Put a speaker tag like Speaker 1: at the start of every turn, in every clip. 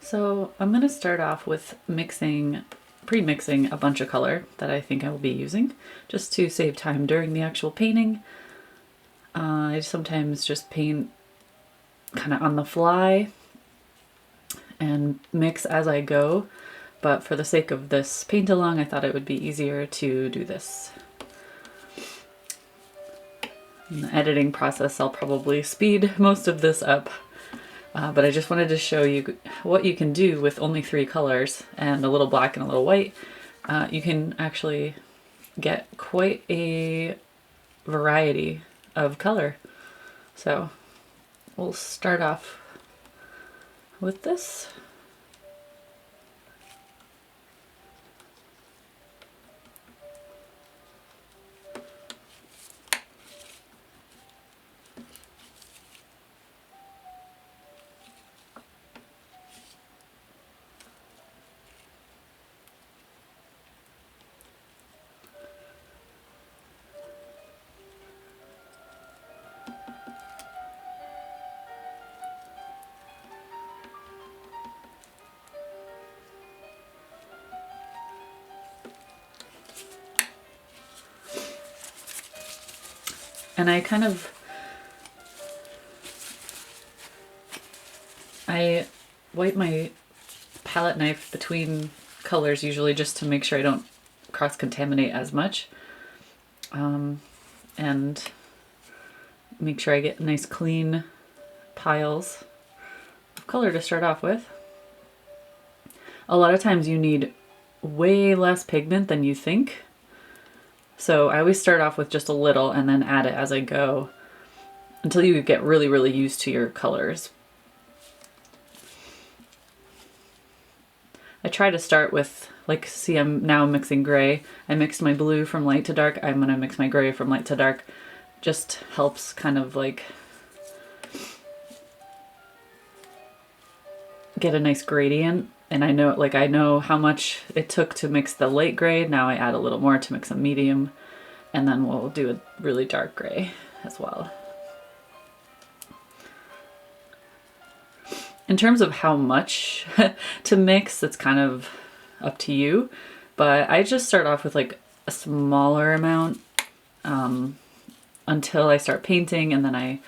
Speaker 1: So I'm going to start off with pre-mixing a bunch of color that I think I will be using, just to save time during the actual painting. I sometimes just paint kind of on the fly and mix as I go, but for the sake of this paint-along, I thought it would be easier to do this. In the editing process, I'll probably speed most of this up. But I just wanted to show you what you can do with only 3 colors and a little black and a little white. You can actually get quite a variety of color. So we'll start off with this. And I wipe my palette knife between colors usually just to make sure I don't cross-contaminate as much. And make sure I get nice clean piles of color to start off with. A lot of times you need way less pigment than you think. So I always start off with just a little and then add it as I go until you get really, really used to your colors. I try to start with, like, see, I'm now mixing gray. I mixed my blue from light to dark. I'm gonna mix my gray from light to dark. Just helps kind of like get a nice gradient. And I know how much it took to mix the light gray. Now I add a little more to mix a medium, and then we'll do a really dark gray as well. In terms of how much to mix, it's kind of up to you, but I just start off with like a smaller amount until I start painting, and then I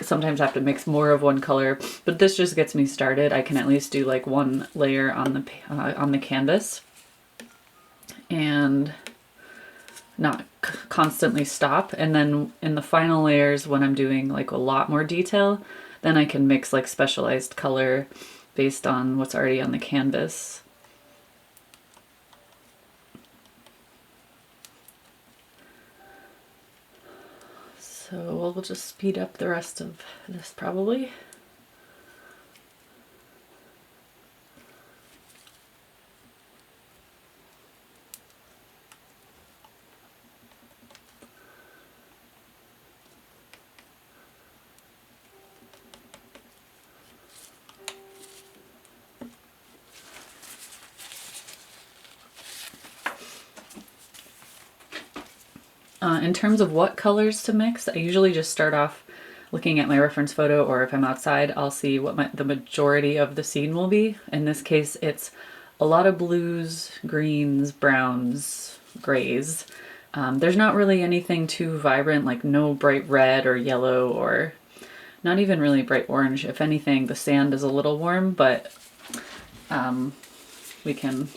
Speaker 1: sometimes have to mix more of one color, but this just gets me started. I can at least do like one layer on the canvas and not constantly stop. And then in the final layers, when I'm doing like a lot more detail, then I can mix like specialized color based on what's already on the canvas. So we'll just speed up the rest of this probably. In terms of what colors to mix, I usually just start off looking at my reference photo, or if I'm outside, I'll see what the majority of the scene will be. In this case, it's a lot of blues, greens, browns, grays. There's not really anything too vibrant, like no bright red or yellow, or not even really bright orange. If anything, the sand is a little warm, but we don't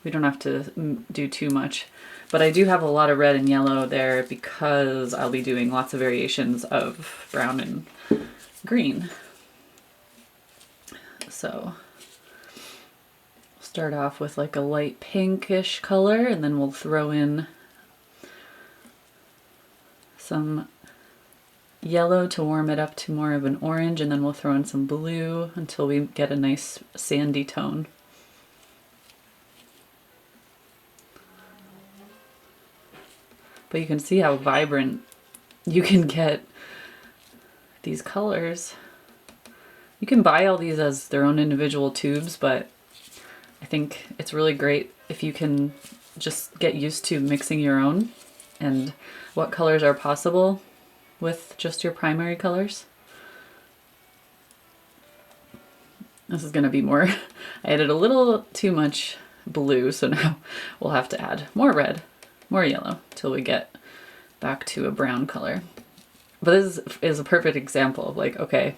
Speaker 1: have to do too much. But I do have a lot of red and yellow there because I'll be doing lots of variations of brown and green. So start off with like a light pinkish color, and then we'll throw in some yellow to warm it up to more of an orange, and then we'll throw in some blue until we get a nice sandy tone. But you can see how vibrant you can get these colors. You can buy all these as their own individual tubes, but I think it's really great if you can just get used to mixing your own and what colors are possible with just your primary colors. This is going to be more, I added a little too much blue, so now we'll have to add more red, more yellow, till we get back to a brown color. But this is a perfect example of like, okay,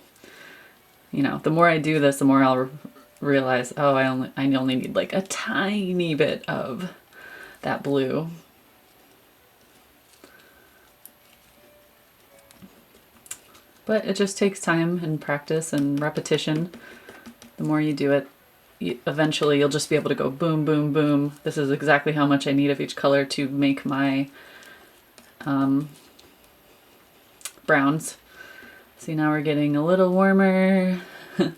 Speaker 1: you know, the more I do this, the more I'll realize, oh, I only need like a tiny bit of that blue. But it just takes time and practice and repetition. The more you do it, eventually you'll just be able to go boom, boom, boom. This is exactly how much I need of each color to make my browns. See, now we're getting a little warmer. So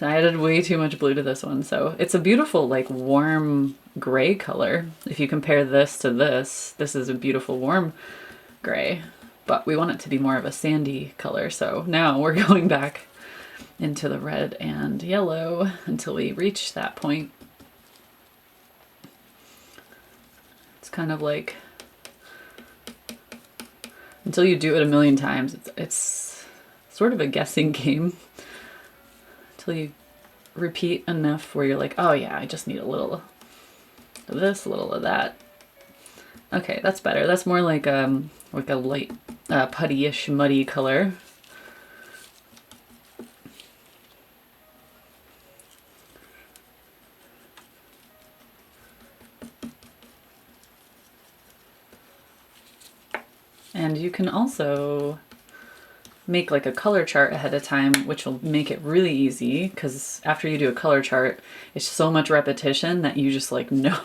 Speaker 1: I added way too much blue to this one. So it's a beautiful, like, warm gray color. If you compare this to this is a beautiful warm gray. But we want it to be more of a sandy color. So now we're going back into the red and yellow until we reach that point. It's kind of like, until you do it a million times, it's sort of a guessing game. Until you repeat enough where you're like, oh yeah, I just need a little of this, a little of that. Okay, that's better. That's more like a light putty-ish muddy color. And you can also make like a color chart ahead of time, which will make it really easy, because after you do a color chart, it's so much repetition that you just like know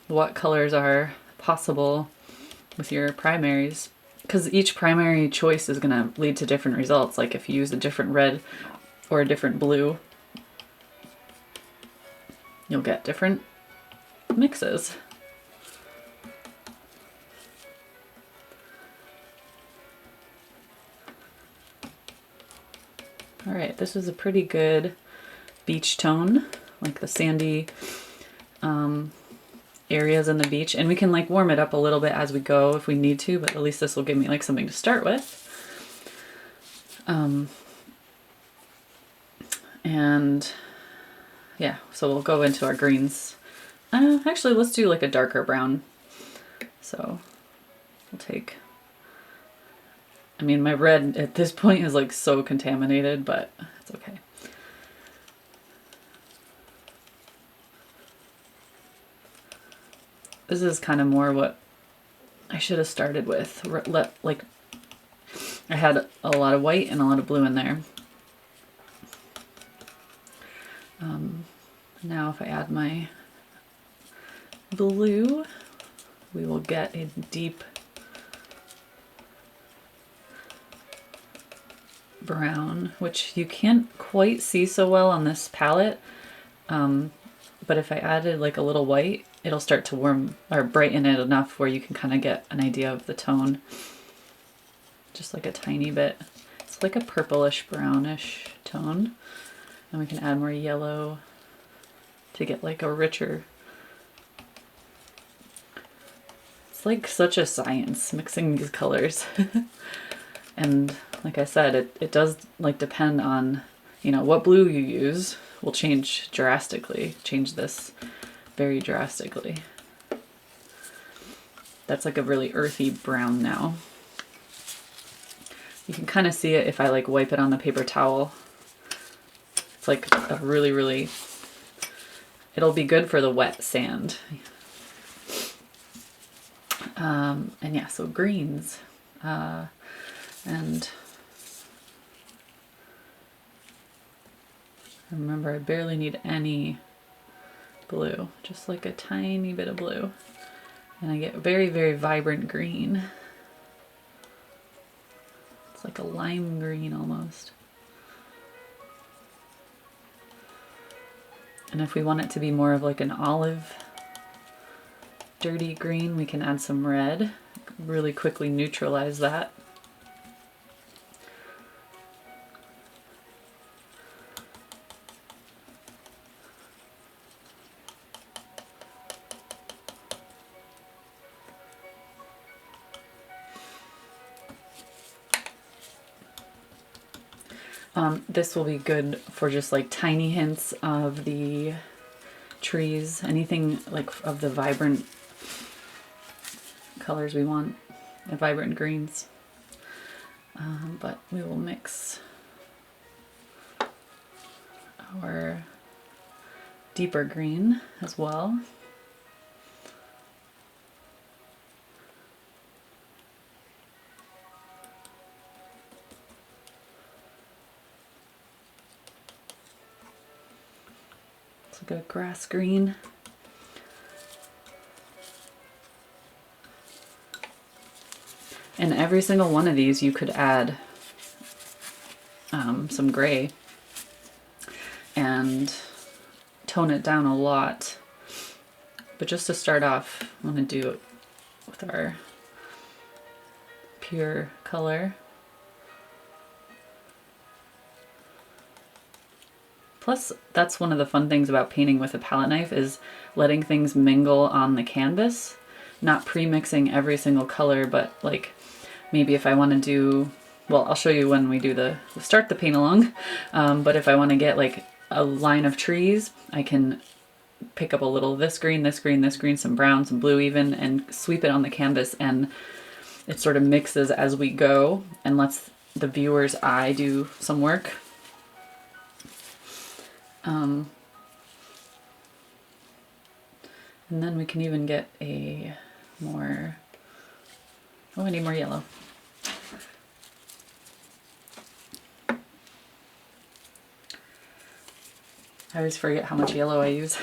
Speaker 1: what colors are possible with your primaries, because each primary choice is going to lead to different results. Like if you use a different red or a different blue, you'll get different mixes. All right, this is a pretty good beach tone, like the sandy areas in the beach. And we can like warm it up a little bit as we go if we need to, but at least this will give me like something to start with. And yeah, so we'll go into our greens. Actually, let's do like a darker brown. So we'll take, I mean, my red at this point is like so contaminated, but it's okay. This is kind of more what I should have started with. Like, I had a lot of white and a lot of blue in there. Now if I add my blue, we will get a deep brown, which you can't quite see so well on this palette. But if I added like a little white, it'll start to warm or brighten it enough where you can kind of get an idea of the tone. Just like a tiny bit. It's like a purplish brownish tone. And we can add more yellow to get like a richer. It's like such a science mixing these colors. And like I said, it does like depend on, you know, what blue you use will change drastically, change this very drastically. That's like a really earthy brown now. You can kind of see it if I like wipe it on the paper towel. It's like a really, really, it'll be good for the wet sand. And yeah, so greens. And remember, I barely need any blue, just like a tiny bit of blue. And I get very, very vibrant green. It's like a lime green almost. And if we want it to be more of like an olive, dirty green, we can add some red, really quickly neutralize that. This will be good for just like tiny hints of the trees, anything like of the vibrant colors we want, the vibrant greens. But we will mix our deeper green as well. It's like a grass green. And every single one of these you could add some gray and tone it down a lot. But just to start off, I'm going to do it with our pure color. Plus, that's one of the fun things about painting with a palette knife, is letting things mingle on the canvas, not pre-mixing every single color, but like maybe if I want to do, well, I'll show you when we do we'll start the paint along, but if I want to get like a line of trees, I can pick up a little of this green, this green, this green, some brown, some blue even, and sweep it on the canvas, and it sort of mixes as we go and lets the viewer's eye do some work. And then we can even get a more, oh, I need more yellow. I always forget how much yellow I use.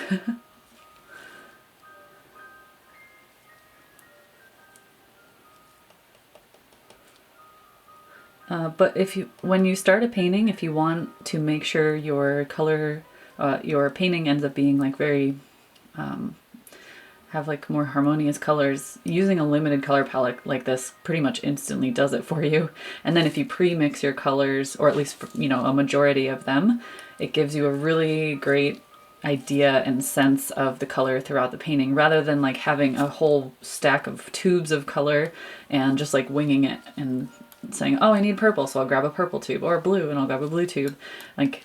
Speaker 1: But when you start a painting, if you want to make sure your color, your painting ends up being like very, have like more harmonious colors, using a limited color palette like this pretty much instantly does it for you. And then if you pre-mix your colors, or at least, you know, a majority of them, it gives you a really great idea and sense of the color throughout the painting, rather than like having a whole stack of tubes of color and just like winging it and saying, oh, I need purple, so I'll grab a purple tube, or blue and I'll grab a blue tube. Like,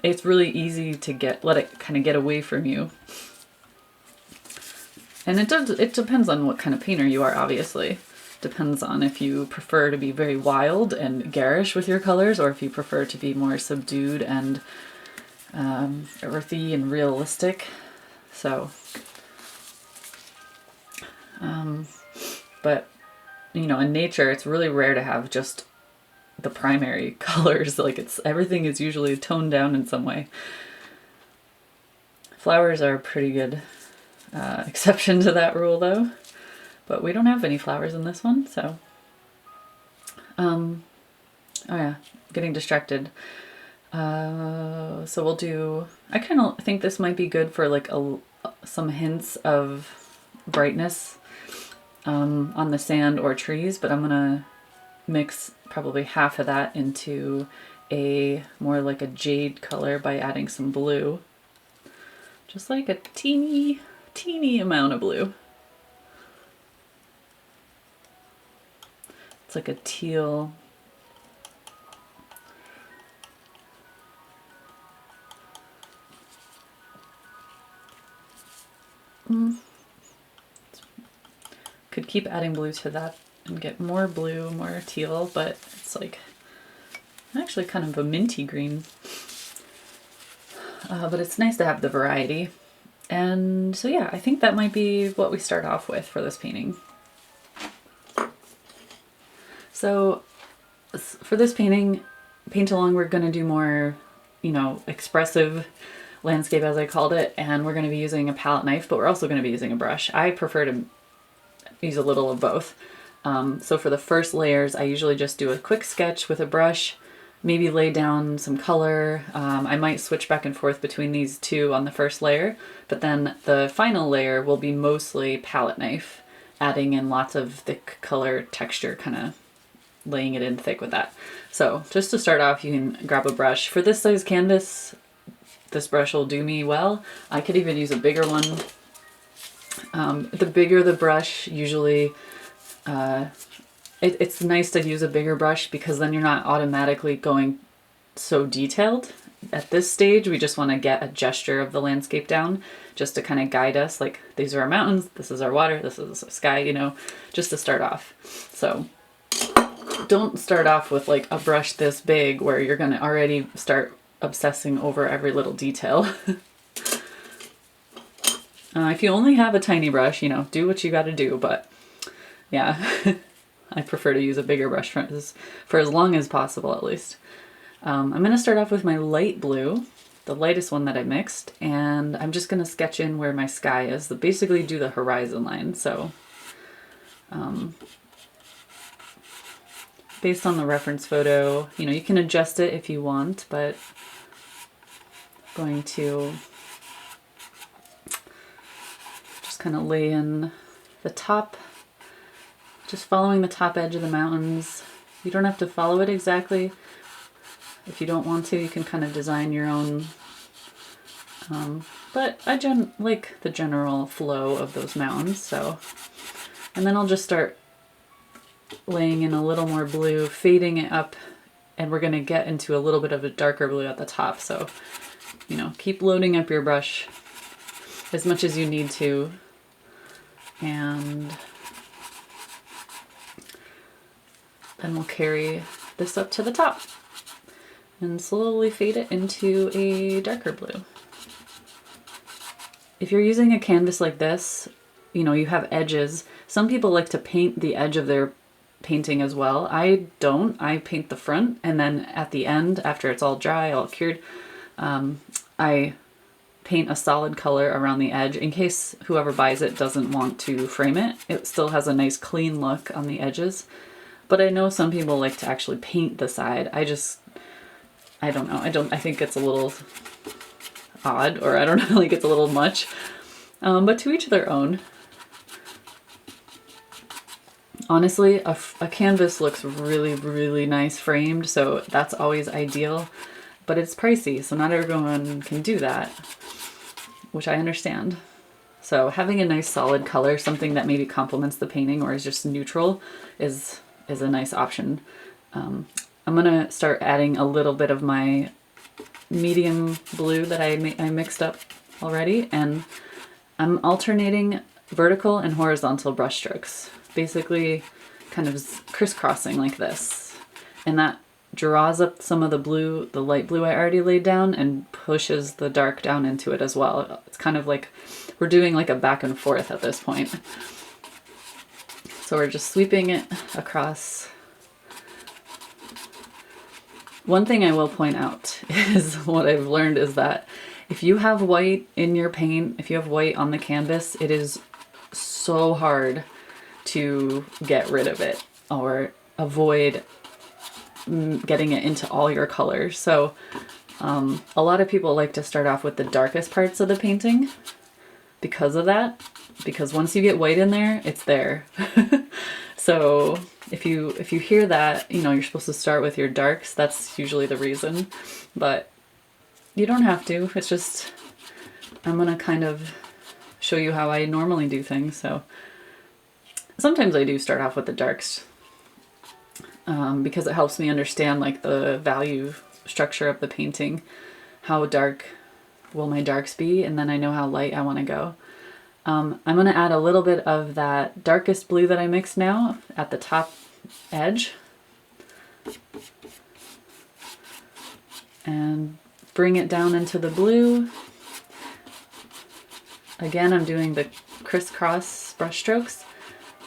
Speaker 1: it's really easy to let it kind of get away from you. And it depends on what kind of painter you are, obviously. Depends on if you prefer to be very wild and garish with your colors, or if you prefer to be more subdued and earthy and realistic. So, but you know, in nature, it's really rare to have just the primary colors. Like everything is usually toned down in some way. Flowers are a pretty good exception to that rule, though. But we don't have any flowers in this one, so. Oh yeah, getting distracted. So we'll do. I kind of think this might be good for like some hints of brightness on the sand or trees, but I'm gonna mix probably half of that into a more like a jade color by adding some blue. Just like a teeny amount of blue. It's like a teal. Could keep adding blue to that and get more blue, more teal, but it's like actually kind of a minty green. But it's nice to have the variety. And so yeah, I think that might be what we start off with for this painting. So for this painting, paint along, we're going to do more, you know, expressive landscape, as I called it, and we're going to be using a palette knife, but we're also going to be using a brush. I prefer to use a little of both. So for the first layers, I usually just do a quick sketch with a brush, maybe lay down some color. I might switch back and forth between these two on the first layer, but then the final layer will be mostly palette knife, adding in lots of thick color texture, kind of laying it in thick with that. So just to start off, you can grab a brush. For this size canvas, this brush will do me well. I could even use a bigger one. The bigger the brush, usually it's nice to use a bigger brush, because then you're not automatically going so detailed. At this stage, we just want to get a gesture of the landscape down just to kind of guide us. Like, these are our mountains, this is our water, this is the sky, you know, just to start off. So don't start off with like a brush this big where you're going to already start obsessing over every little detail. If you only have a tiny brush, you know, do what you got to do. But yeah, I prefer to use a bigger brush for as long as possible, at least. I'm going to start off with my light blue, the lightest one that I mixed, and I'm just going to sketch in where my sky is, to basically do the horizon line. So based on the reference photo, you know, you can adjust it if you want, but I'm going to just kind of lay in the top, just following the top edge of the mountains. You don't have to follow it exactly. If you don't want to, you can kind of design your own, but I like the general flow of those mountains. So, and then I'll just start laying in a little more blue, fading it up, and we're going to get into a little bit of a darker blue at the top. So, you know, keep loading up your brush as much as you need to, and then we'll carry this up to the top and slowly fade it into a darker blue. If you're using a canvas like this, you know, you have edges. Some people like to paint the edge of their painting as well. I don't. I paint the front, and then at the end, after it's all dry, all cured, I paint a solid color around the edge in case whoever buys it doesn't want to frame it. It still has a nice clean look on the edges. But I know some people like to actually paint the side. I don't know. I think it's a little odd, or I don't know, like it's a little much. But to each their own. Honestly, a canvas looks really, really nice framed, so that's always ideal. But it's pricey, so not everyone can do that, which I understand. So having a nice solid color, something that maybe complements the painting or is just neutral, is a nice option. I'm gonna start adding a little bit of my medium blue that I mixed up already, and I'm alternating vertical and horizontal brush strokes, basically kind of crisscrossing like this, and that draws up some of the blue, the light blue I already laid down, and pushes the dark down into it as well. It's kind of like we're doing like a back and forth at this point. So we're just sweeping it across. One thing I will point out is what I've learned is that if you have white in your paint, if you have white on the canvas, it is so hard to get rid of it or avoid getting it into all your colors. So a lot of people like to start off with the darkest parts of the painting because of that, because once you get white in there, it's there. So if you hear that, you know, you're supposed to start with your darks, that's usually the reason, but you don't have to. It's just, I'm gonna kind of show you how I normally do things. So sometimes I do start off with the darks because it helps me understand like the value structure of the painting. How dark will my darks be? And then I know how light I want to go. I'm going to add a little bit of that darkest blue that I mixed now at the top edge. And bring it down into the blue. Again, I'm doing the crisscross brush strokes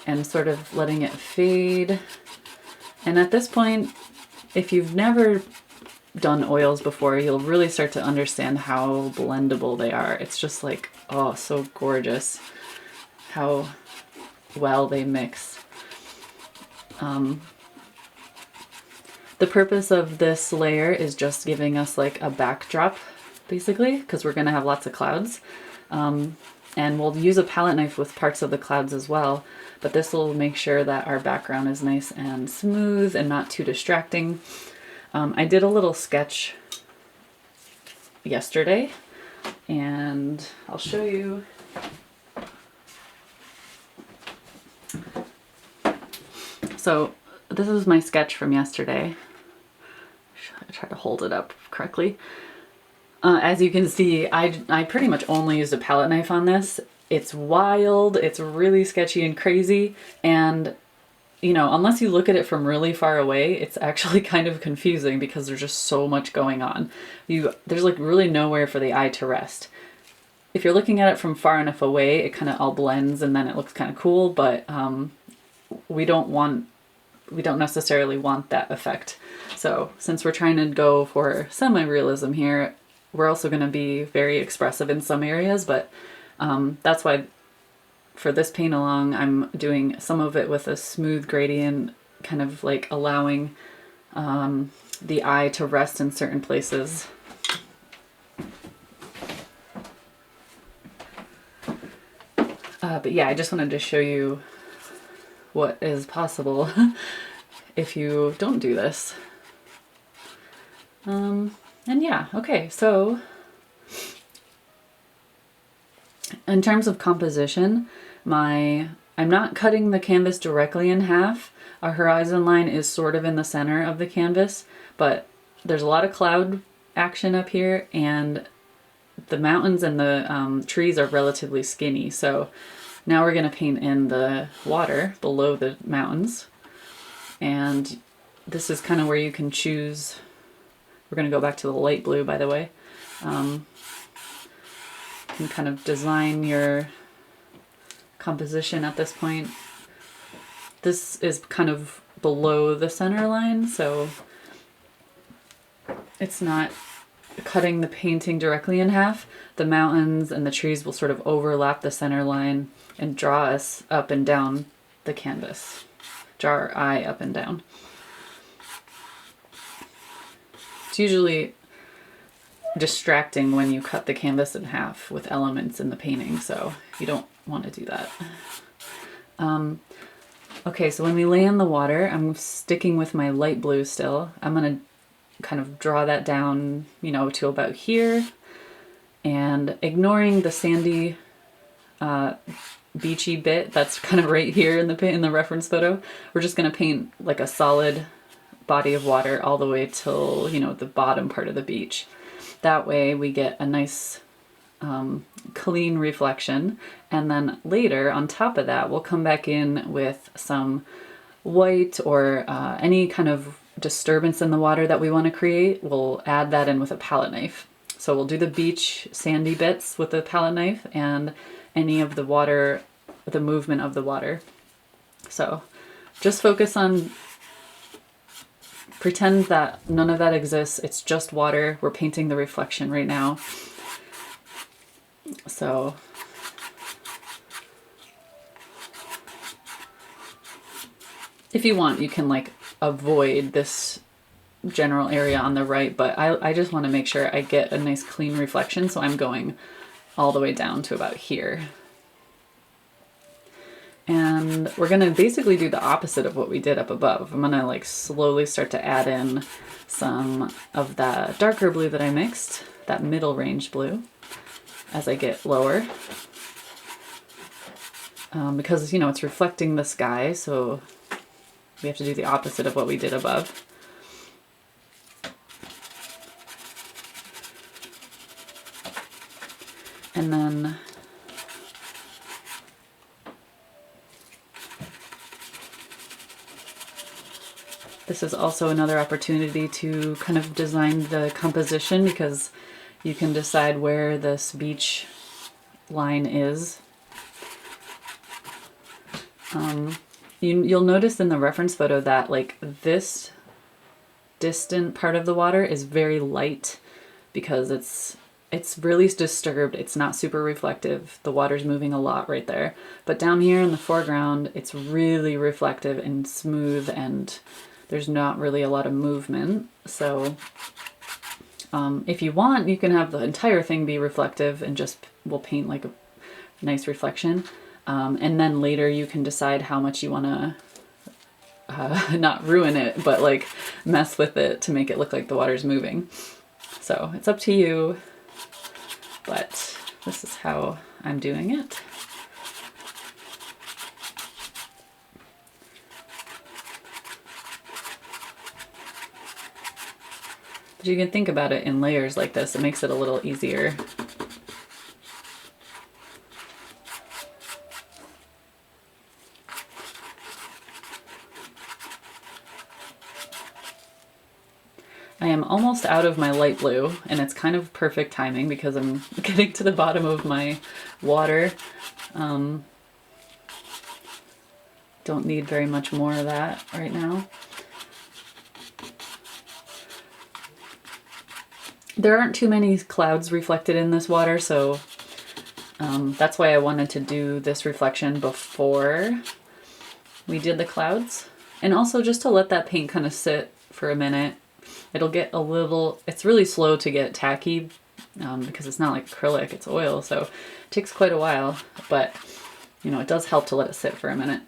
Speaker 1: and sort of letting it fade. And at this point, if you've never done oils before, you'll really start to understand how blendable they are. It's just like, oh, so gorgeous how well they mix. The purpose of this layer is just giving us like a backdrop, basically, because we're going to have lots of clouds. And we'll use a palette knife with parts of the clouds as well, but this will make sure that our background is nice and smooth and not too distracting. I did a little sketch yesterday, and I'll show you. So this is my sketch from yesterday. Should try to hold it up correctly. As you can see, I pretty much only used a palette knife on this. It's wild, it's really sketchy and crazy, and you know, unless you look at it from really far away, it's actually kind of confusing because there's just so much going on. There's like really nowhere for the eye to rest. If you're looking at it from far enough away, it kind of all blends and then it looks kind of cool, but we don't necessarily want that effect. So since we're trying to go for semi-realism here, we're also going to be very expressive in some areas, but that's why for this paint along, I'm doing some of it with a smooth gradient, kind of like allowing the eye to rest in certain places. But yeah, I just wanted to show you what is possible if you don't do this. And yeah, okay, so in terms of composition, I'm not cutting the canvas directly in half. Our horizon line is sort of in the center of the canvas, but there's a lot of cloud action up here, and the mountains and the trees are relatively skinny. So now we're going to paint in the water below the mountains. And this is kind of where you can choose. We're going to go back to the light blue, by the way. You can kind of design your composition at this point. This is kind of below the center line, so it's not cutting the painting directly in half. The mountains and the trees will sort of overlap the center line and draw us up and down the canvas. Draw our eye up and down. It's usually distracting when you cut the canvas in half with elements in the painting, so you don't want to do that. Okay, so when we lay in the water, I'm sticking with my light blue still. I'm going to kind of draw that down, you know, to about here, and ignoring the sandy beachy bit that's kind of right here in the reference photo. We're just going to paint like a solid body of water all the way till, you know, the bottom part of the beach. That way we get a nice clean reflection, and then later on top of that we'll come back in with some white or any kind of disturbance in the water that we want to create. We'll add that in with a palette knife. So we'll do the beach sandy bits with the palette knife and any of the water, the movement of the water. So just focus on, pretend that none of that exists. It's just water. We're painting the reflection right now. So if you want, you can like avoid this general area on the right, but I just want to make sure I get a nice clean reflection, so I'm going all the way down to about here. And we're going to basically do the opposite of what we did up above. I'm going to like slowly start to add in some of that darker blue that I mixed, that middle range blue, as I get lower. Because, you know, it's reflecting the sky, so we have to do the opposite of what we did above. And then this is also another opportunity to kind of design the composition, because you can decide where this beach line is. You'll notice in the reference photo that like this distant part of the water is very light because it's really disturbed. It's not super reflective. The water's moving a lot right there. But down here in the foreground, it's really reflective and smooth, and there's not really a lot of movement. So if you want, you can have the entire thing be reflective and just we'll paint like a nice reflection. And then later you can decide how much you want to not ruin it, but like mess with it to make it look like the water's moving. So it's up to you, but this is how I'm doing it. But you can think about it in layers like this. It makes it a little easier. I am almost out of my light blue, and it's kind of perfect timing because I'm getting to the bottom of my water. Don't need very much more of that right now. There aren't too many clouds reflected in this water, so that's why I wanted to do this reflection before we did the clouds. And also just to let that paint kind of sit for a minute. It'll get a little, it's really slow to get tacky because it's not like acrylic, it's oil, so it takes quite a while, but you know, it does help to let it sit for a minute.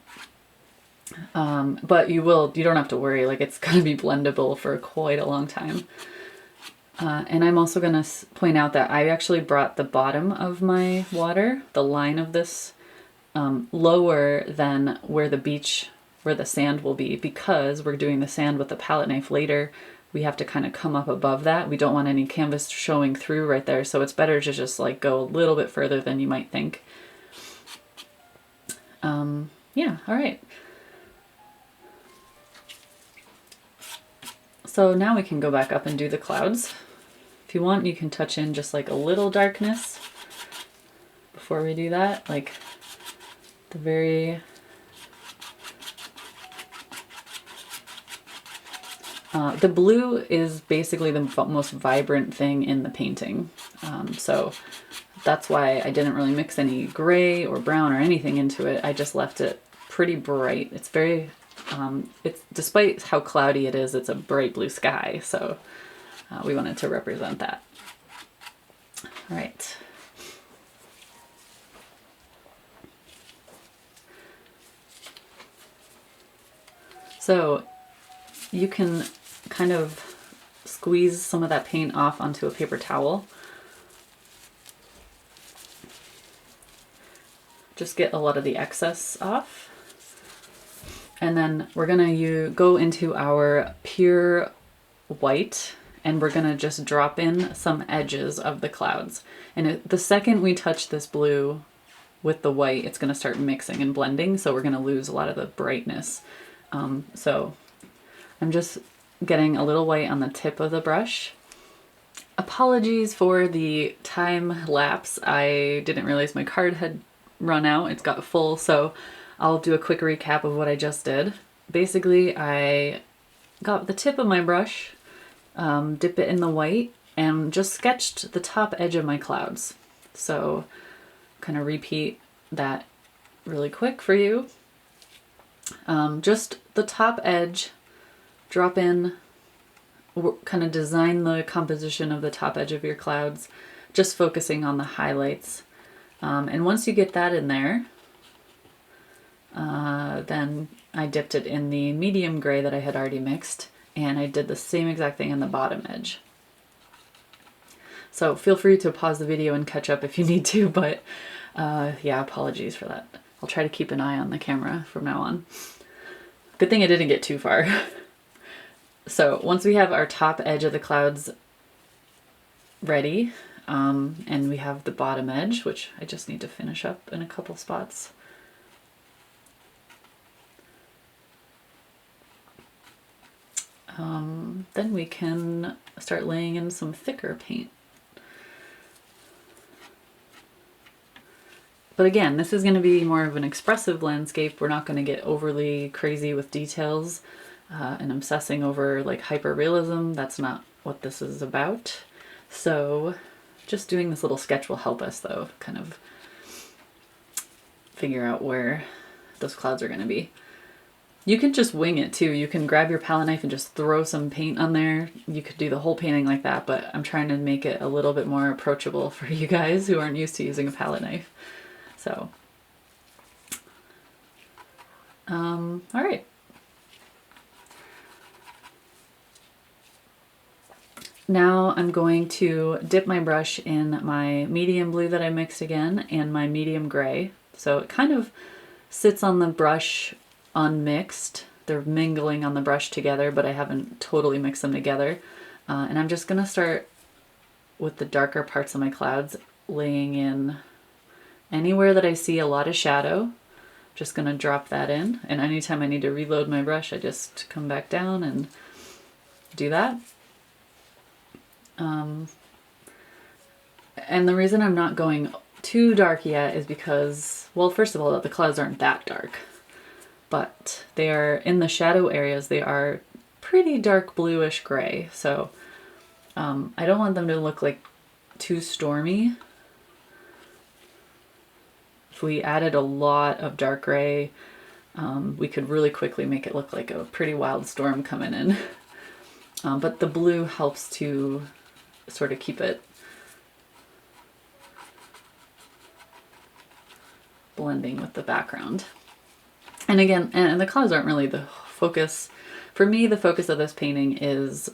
Speaker 1: But you don't have to worry, like it's gonna be blendable for quite a long time. And I'm also gonna point out that I actually brought the bottom of my water, the line of this, lower than where the sand will be, because we're doing the sand with the palette knife later. We have to kind of come up above that. We don't want any canvas showing through right there, so it's better to just like go a little bit further than you might think. Yeah, all right. So now we can go back up and do the clouds. If you want, you can touch in just like a little darkness before we do that, like the very... the blue is basically the most vibrant thing in the painting, so that's why I didn't really mix any gray or brown or anything into it. I just left it pretty bright. It's very, it's, despite how cloudy it is, it's a bright blue sky, so we wanted to represent that. All right. So you can kind of squeeze some of that paint off onto a paper towel. Just get a lot of the excess off. And then we're gonna go into our pure white, and we're gonna just drop in some edges of the clouds. And the second we touch this blue with the white, it's gonna start mixing and blending, so we're gonna lose a lot of the brightness. So I'm just getting a little white on the tip of the brush. Apologies for the time lapse. I didn't realize my card had run out. It's got full, so I'll do a quick recap of what I just did. Basically, I got the tip of my brush, dip it in the white, and just sketched the top edge of my clouds. So kind of repeat that really quick for you. Just the top edge, drop in, kind of design the composition of the top edge of your clouds, just focusing on the highlights. And once you get that in there, then I dipped it in the medium gray that I had already mixed, and I did the same exact thing on the bottom edge. So feel free to pause the video and catch up if you need to, but yeah, apologies for that. I'll try to keep an eye on the camera from now on. Good thing I didn't get too far. So once we have our top edge of the clouds ready, and we have the bottom edge, which I just need to finish up in a couple spots. Then we can start laying in some thicker paint. But again, this is going to be more of an expressive landscape. We're not going to get overly crazy with details and obsessing over like hyper-realism. That's not what this is about. So just doing this little sketch will help us though, kind of figure out where those clouds are going to be. You can just wing it too. You can grab your palette knife and just throw some paint on there. You could do the whole painting like that, but I'm trying to make it a little bit more approachable for you guys who aren't used to using a palette knife. So, all right. Now I'm going to dip my brush in my medium blue that I mixed again and my medium gray. So it kind of sits on the brush unmixed. They're mingling on the brush together, but I haven't totally mixed them together. And I'm just gonna start with the darker parts of my clouds, laying in anywhere that I see a lot of shadow. Just gonna drop that in, and anytime I need to reload my brush, I just come back down and do that. And the reason I'm not going too dark yet is because, well, first of all, the clouds aren't that dark, but they are in the shadow areas. They are pretty dark bluish gray, so I don't want them to look like too stormy. If we added a lot of dark gray, we could really quickly make it look like a pretty wild storm coming in. But the blue helps to sort of keep it blending with the background. And again, and the clouds aren't really the focus. For me, the focus of this painting is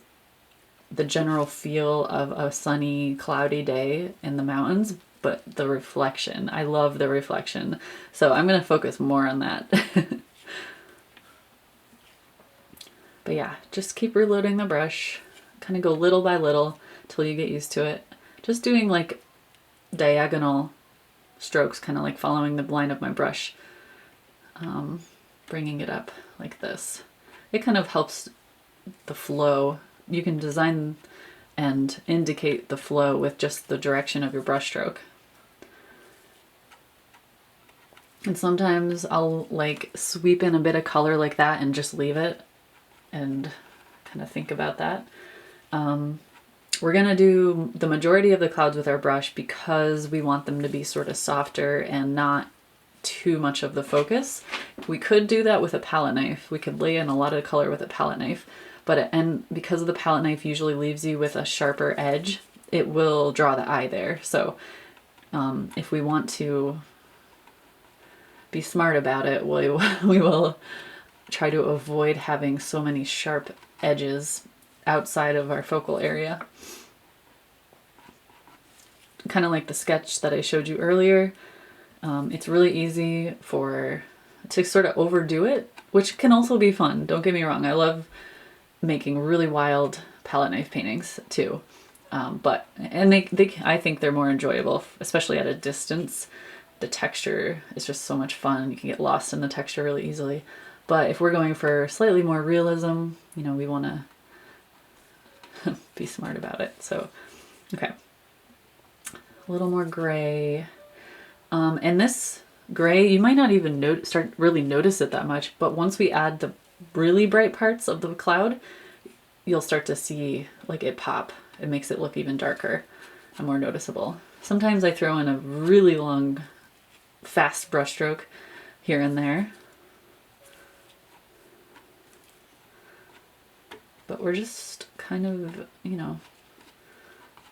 Speaker 1: the general feel of a sunny, cloudy day in the mountains, but the reflection. I love the reflection. So I'm going to focus more on that. But yeah, just keep reloading the brush. Kind of go little by little till you get used to it. Just doing like diagonal strokes, kind of like following the line of my brush. Bringing it up like this. It kind of helps the flow. You can design and indicate the flow with just the direction of your brush stroke. And sometimes I'll like sweep in a bit of color like that and just leave it and kind of think about that. We're going to do the majority of the clouds with our brush because we want them to be sort of softer and not too much of the focus. We could do that with a palette knife. We could lay in a lot of color with a palette knife, and because the palette knife usually leaves you with a sharper edge, it will draw the eye there. So if we want to be smart about it, we will try to avoid having so many sharp edges outside of our focal area. Kind of like the sketch that I showed you earlier. It's really easy to sort of overdo it, which can also be fun. Don't get me wrong. I love making really wild palette knife paintings too. I think they're more enjoyable, especially at a distance. The texture is just so much fun. You can get lost in the texture really easily. But if we're going for slightly more realism, we want to be smart about it. So, okay. A little more gray. And this gray, you might not even start really notice it that much, but once we add the really bright parts of the cloud, you'll start to see like it pop. It makes it look even darker and more noticeable. Sometimes I throw in a really long, fast brush stroke here and there. But we're just kind of,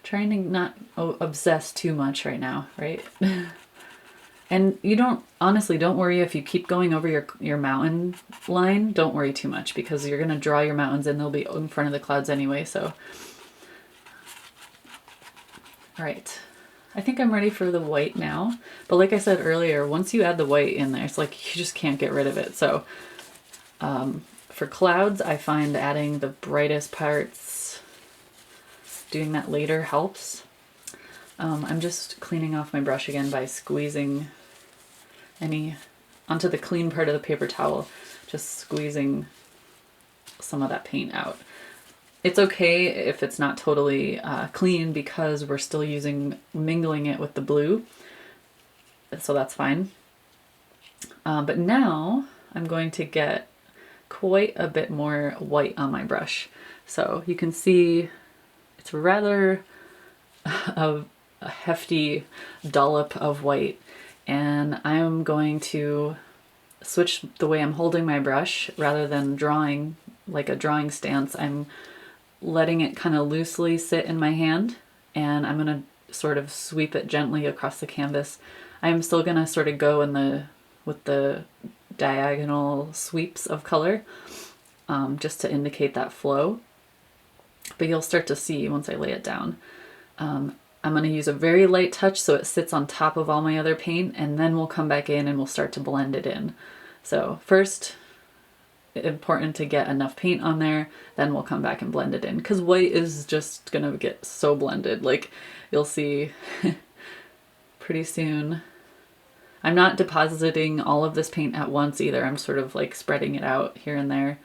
Speaker 1: trying to not obsess too much right now, right? And honestly, don't worry if you keep going over your mountain line. Don't worry too much because you're going to draw your mountains and they'll be in front of the clouds anyway. So, all right. I think I'm ready for the white now. But like I said earlier, once you add the white in there, it's like you just can't get rid of it. So for clouds, I find adding the brightest parts, doing that later helps. I'm just cleaning off my brush again by squeezing onto the clean part of the paper towel, just squeezing some of that paint out. It's okay if it's not totally clean because we're still mingling it with the blue, so that's fine. But now I'm going to get quite a bit more white on my brush. So you can see it's rather a hefty dollop of white, and I'm going to switch the way I'm holding my brush. Rather than drawing like a drawing stance, I'm letting it kind of loosely sit in my hand, and I'm going to sort of sweep it gently across the canvas. I'm still going to sort of go with the diagonal sweeps of color, just to indicate that flow. But you'll start to see once I lay it down. I'm going to use a very light touch so it sits on top of all my other paint, and then we'll come back in and we'll start to blend it in. So first, important to get enough paint on there, then we'll come back and blend it in, because white is just gonna get so blended. Like, you'll see pretty soon. I'm not depositing all of this paint at once either. I'm sort of like spreading it out here and there.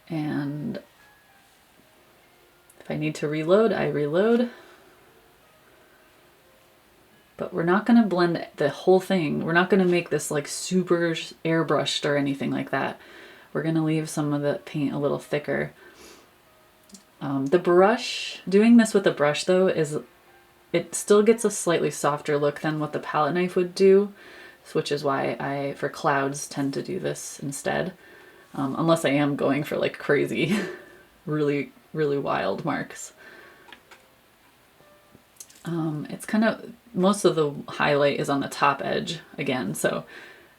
Speaker 1: And if I need to reload, I reload. But we're not going to blend the whole thing. We're not going to make this like super airbrushed or anything like that. We're going to leave some of the paint a little thicker. The brush, doing this with a brush though, it still gets a slightly softer look than what the palette knife would do, which is why I, for clouds, tend to do this instead. Unless I am going for like crazy, really, really wild marks. It's kind of, most of the highlight is on the top edge again, so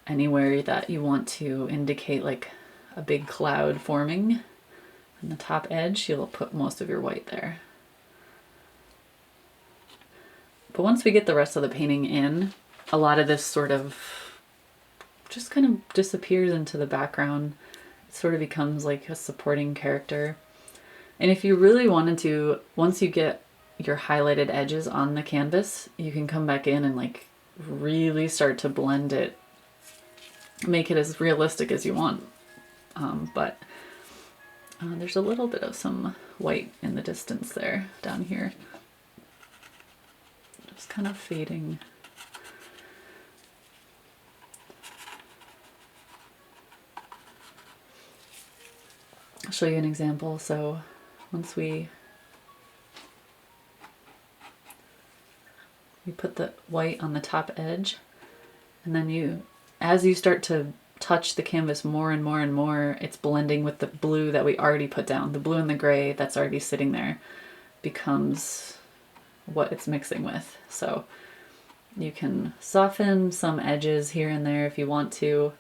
Speaker 1: anywhere that you want to indicate like a big cloud forming on the top edge, you'll put most of your white there. But once we get the rest of the painting in, a lot of this sort of just kind of disappears into the background. It sort of becomes like a supporting character. And if you really wanted to, once you get your highlighted edges on the canvas, you can come back in and like really start to blend it, make it as realistic as you want. But there's a little bit of some white in the distance there, down here. Just kind of fading. I'll show you an example. So once we put the white on the top edge, and then as you start to touch the canvas more and more and more, it's blending with the blue that we already put down. The blue and the gray that's already sitting there becomes what it's mixing with. So you can soften some edges here and there if you want to,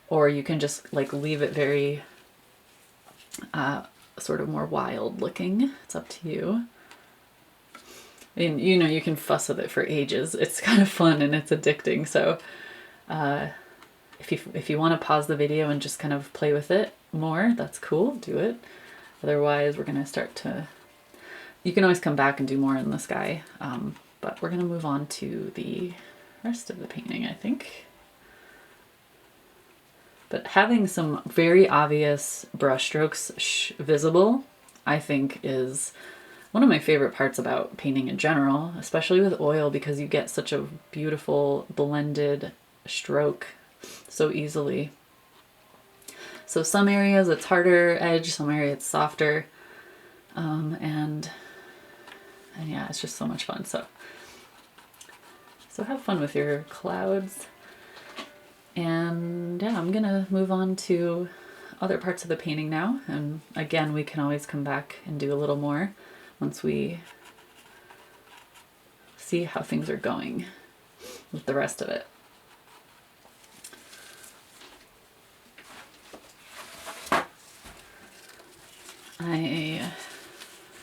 Speaker 1: or you can just like leave it very sort of more wild looking. It's up to you. And you know, you can fuss with it for ages. It's kind of fun and it's addicting. So if you want to pause the video and just kind of play with it more, that's cool, do it. Otherwise, we're going to start to, you can always come back and do more in the sky. But we're going to move on to the rest of the painting, I think. But having some very obvious brush strokes visible, I think, is one of my favorite parts about painting in general, especially with oil, because you get such a beautiful blended stroke so easily. So some areas it's harder edge, some areas it's softer, and yeah, it's just so much fun. So have fun with your clouds. And yeah, I'm gonna move on to other parts of the painting now, and again, we can always come back and do a little more once we see how things are going with the rest of it. I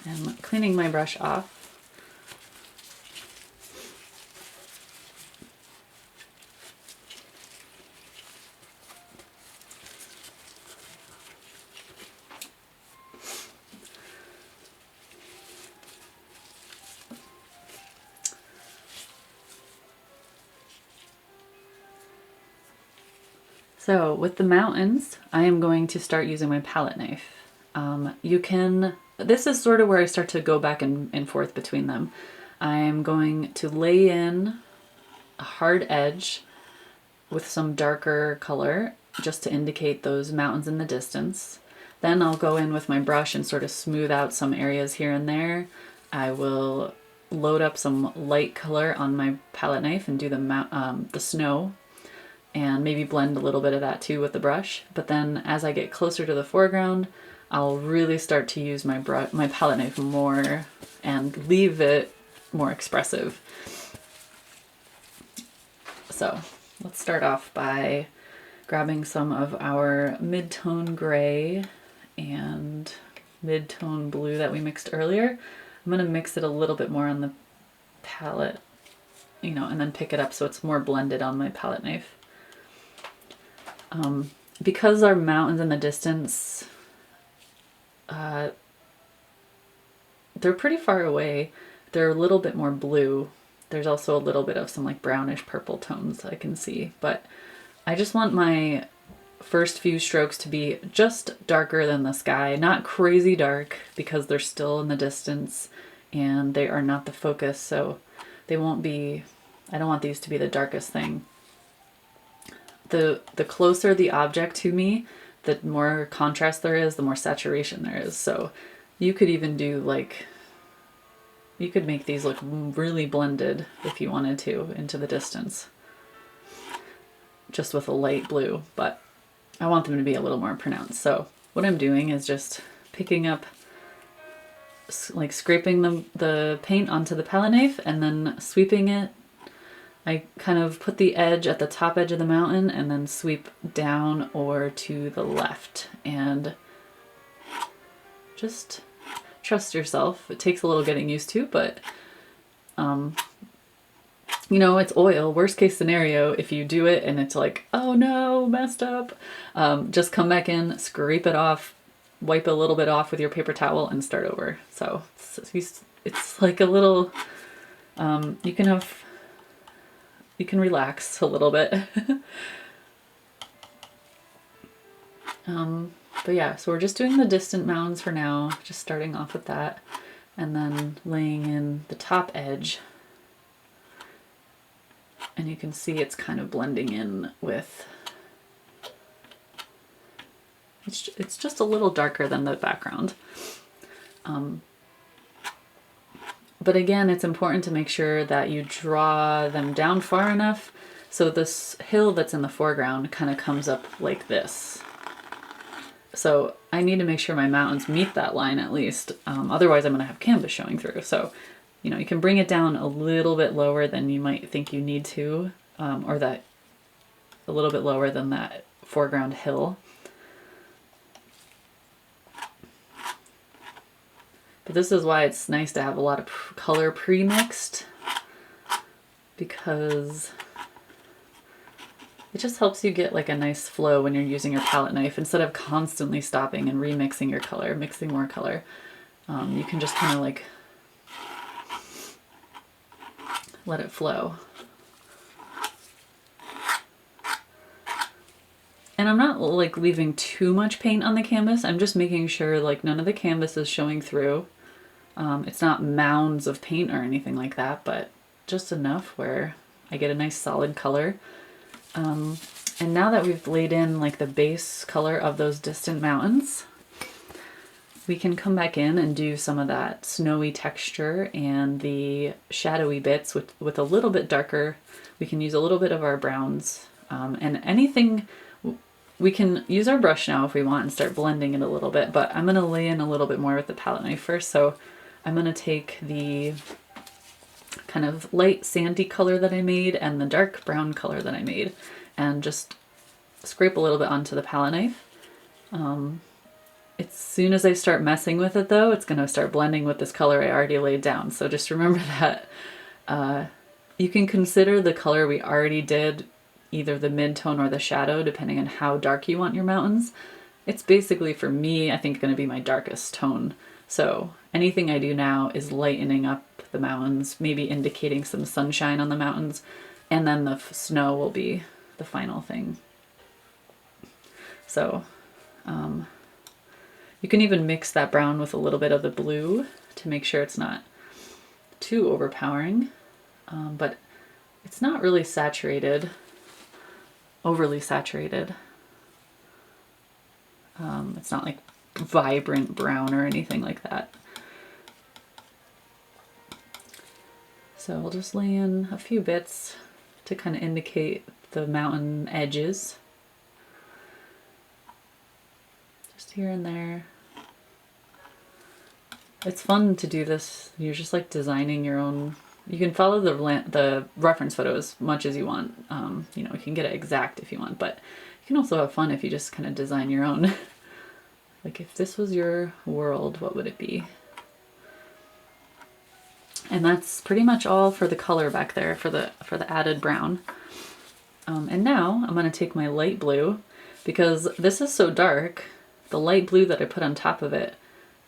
Speaker 1: am cleaning my brush off. So with the mountains, I am going to start using my palette knife. This is sort of where I start to go back and forth between them. I'm going to lay in a hard edge with some darker color just to indicate those mountains in the distance. Then I'll go in with my brush and sort of smooth out some areas here and there. I will load up some light color on my palette knife and do the snow, and maybe blend a little bit of that too with the brush. But then as I get closer to the foreground, I'll really start to use my palette knife more and leave it more expressive. So let's start off by grabbing some of our mid-tone gray and mid-tone blue that we mixed earlier. I'm gonna mix it a little bit more on the palette, and then pick it up so it's more blended on my palette knife. Because our mountains in the distance, they're pretty far away. They're a little bit more blue. There's also a little bit of some like brownish purple tones I can see, but I just want my first few strokes to be just darker than the sky, not crazy dark because they're still in the distance and they are not the focus, so they won't be, I don't want these to be the darkest thing. The closer the object to me, the more contrast there is, the more saturation there is. So you could even do like, you could make these look really blended if you wanted to into the distance, just with a light blue, but I want them to be a little more pronounced. So what I'm doing is just picking up, like scraping the paint onto the palette knife and then sweeping it. I kind of put the edge at the top edge of the mountain and then sweep down or to the left, and just trust yourself. It takes a little getting used to, but you know, it's oil. Worst case scenario, if you do it and it's like, oh no, messed up, just come back in, scrape it off, wipe a little bit off with your paper towel and start over. So it's like a little, you can relax a little bit. But yeah, so we're just doing the distant mountains for now, just starting off with that, and then laying in the top edge. And you can see it's kind of blending in with, it's just a little darker than the background. But again, it's important to make sure that you draw them down far enough so this hill that's in the foreground kind of comes up like this. So I need to make sure my mountains meet that line at least. Otherwise I'm going to have canvas showing through. So, you know, you can bring it down a little bit lower than you might think you need to, or that a little bit lower than that foreground hill. But this is why it's nice to have a lot of color pre-mixed, because it just helps you get like a nice flow when you're using your palette knife. Instead of constantly stopping and remixing your color, mixing more color, you can just kind of like let it flow. And I'm not like leaving too much paint on the canvas. I'm just making sure like none of the canvas is showing through. It's not mounds of paint or anything like that, but just enough where I get a nice solid color. And now that we've laid in like the base color of those distant mountains, we can come back in and do some of that snowy texture and the shadowy bits with a little bit darker. We can use a little bit of our browns, and anything. We can use our brush now if we want and start blending it a little bit, but I'm going to lay in a little bit more with the palette knife first. So I'm going to take the kind of light sandy color that I made and the dark brown color that I made and just scrape a little bit onto the palette knife. As soon as I start messing with it though, it's going to start blending with this color I already laid down. So just remember that you can consider the color we already did either the mid-tone or the shadow, depending on how dark you want your mountains. It's basically, for me, I think going to be my darkest tone. So anything I do now is lightening up the mountains, maybe indicating some sunshine on the mountains, and then the snow will be the final thing. So you can even mix that brown with a little bit of the blue to make sure it's not too overpowering, but it's not really saturated. Overly saturated. It's not like vibrant brown or anything like that. So we'll just lay in a few bits to kind of indicate the mountain edges. Just here and there. It's fun to do this. You're just like designing your own. You can follow the reference photo as much as you want. You know, you can get it exact if you want, but you can also have fun if you just kind of design your own. Like if this was your world, what would it be? And that's pretty much all for the color back there for the added brown. And now I'm going to take my light blue, because this is so dark, the light blue that I put on top of it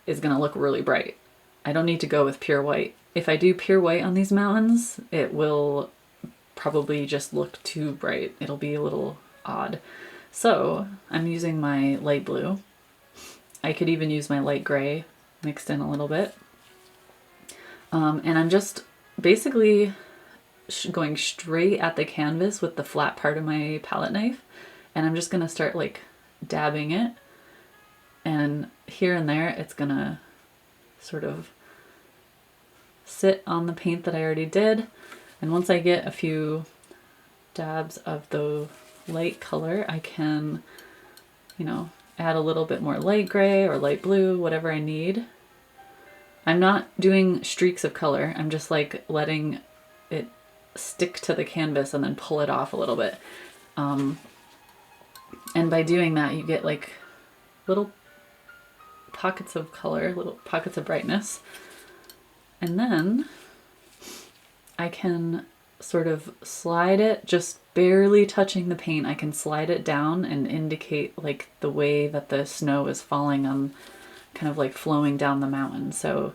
Speaker 1: is gonna look really bright. I don't need to go with pure white. If I do pure white on these mountains, it will probably just look too bright. It'll be a little odd. So I'm using my light blue. I could even use my light gray mixed in a little bit. And I'm just basically going straight at the canvas with the flat part of my palette knife. And I'm just gonna start like dabbing it. And here and there, it's gonna sort of sit on the paint that I already did. And once I get a few dabs of the light color, I can, you know, add a little bit more light gray or light blue, whatever I need. I'm not doing streaks of color. I'm just like letting it stick to the canvas and then pull it off a little bit. And by doing that, you get like little pockets of color, little pockets of brightness. And then I can sort of slide it, just barely touching the paint. I can slide it down and indicate like the way that the snow is falling on, kind of like flowing down the mountain. So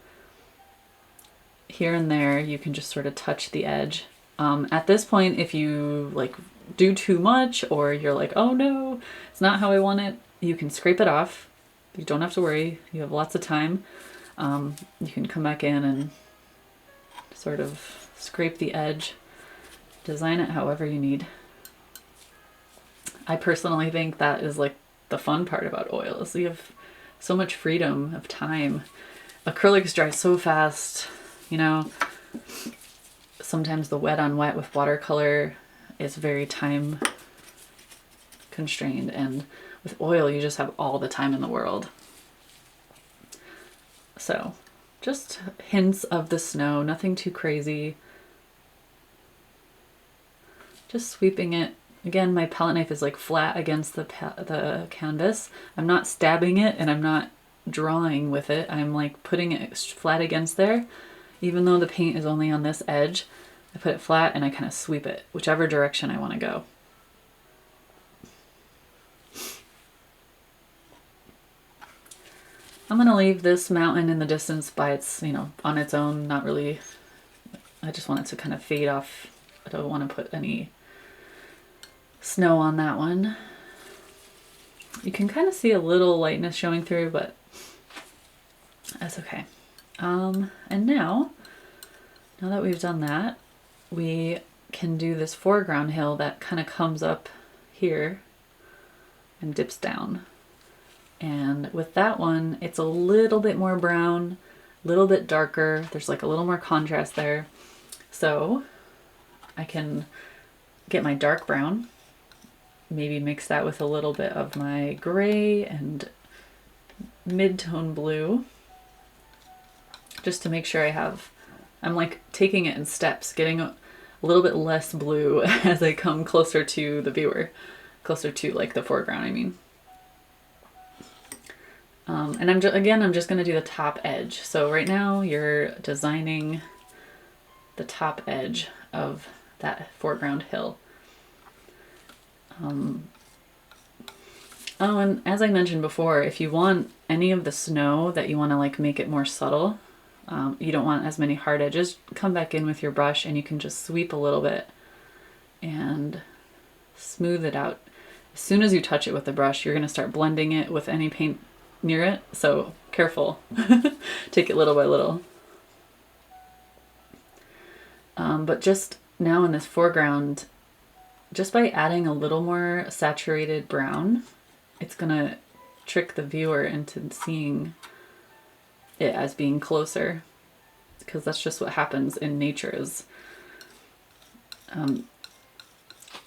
Speaker 1: here and there, you can just sort of touch the edge. At this point, if you like do too much or you're like, oh no, it's not how I want it, you can scrape it off. You don't have to worry. You have lots of time. You can come back in and sort of scrape the edge, design it however you need. I personally think that is like the fun part about oils. You have so much freedom of time. Acrylics dry so fast, you know. Sometimes the wet on wet with watercolor is very time constrained, and with oil you just have all the time in the world. So just hints of the snow, nothing too crazy. Just sweeping it. Again, my palette knife is like flat against the canvas. I'm not stabbing it and I'm not drawing with it. I'm like putting it flat against there. Even though the paint is only on this edge, I put it flat and I kind of sweep it, whichever direction I want to go. I'm going to leave this mountain in the distance by its, you know, on its own, not really, I just want it to kind of fade off. I don't want to put any snow on that one. You can kind of see a little lightness showing through, but that's okay. And now that we've done that, we can do this foreground hill that kind of comes up here and dips down. And with that one, it's a little bit more brown, a little bit darker. There's like a little more contrast there. So I can get my dark brown, maybe mix that with a little bit of my gray and mid-tone blue, just to make sure I'm like taking it in steps, getting a little bit less blue as I come closer to the viewer, closer to like the foreground, I mean. And I'm just going to do the top edge. So right now you're designing the top edge of that foreground hill. Oh, and as I mentioned before, if you want any of the snow that you want to like make it more subtle, you don't want as many hard edges, come back in with your brush and you can just sweep a little bit and smooth it out. As soon as you touch it with the brush, you're going to start blending it with any paint near it, so careful. Take it little by little. But just now in this foreground, just by adding a little more saturated brown, it's gonna trick the viewer into seeing it as being closer, because that's just what happens in nature is,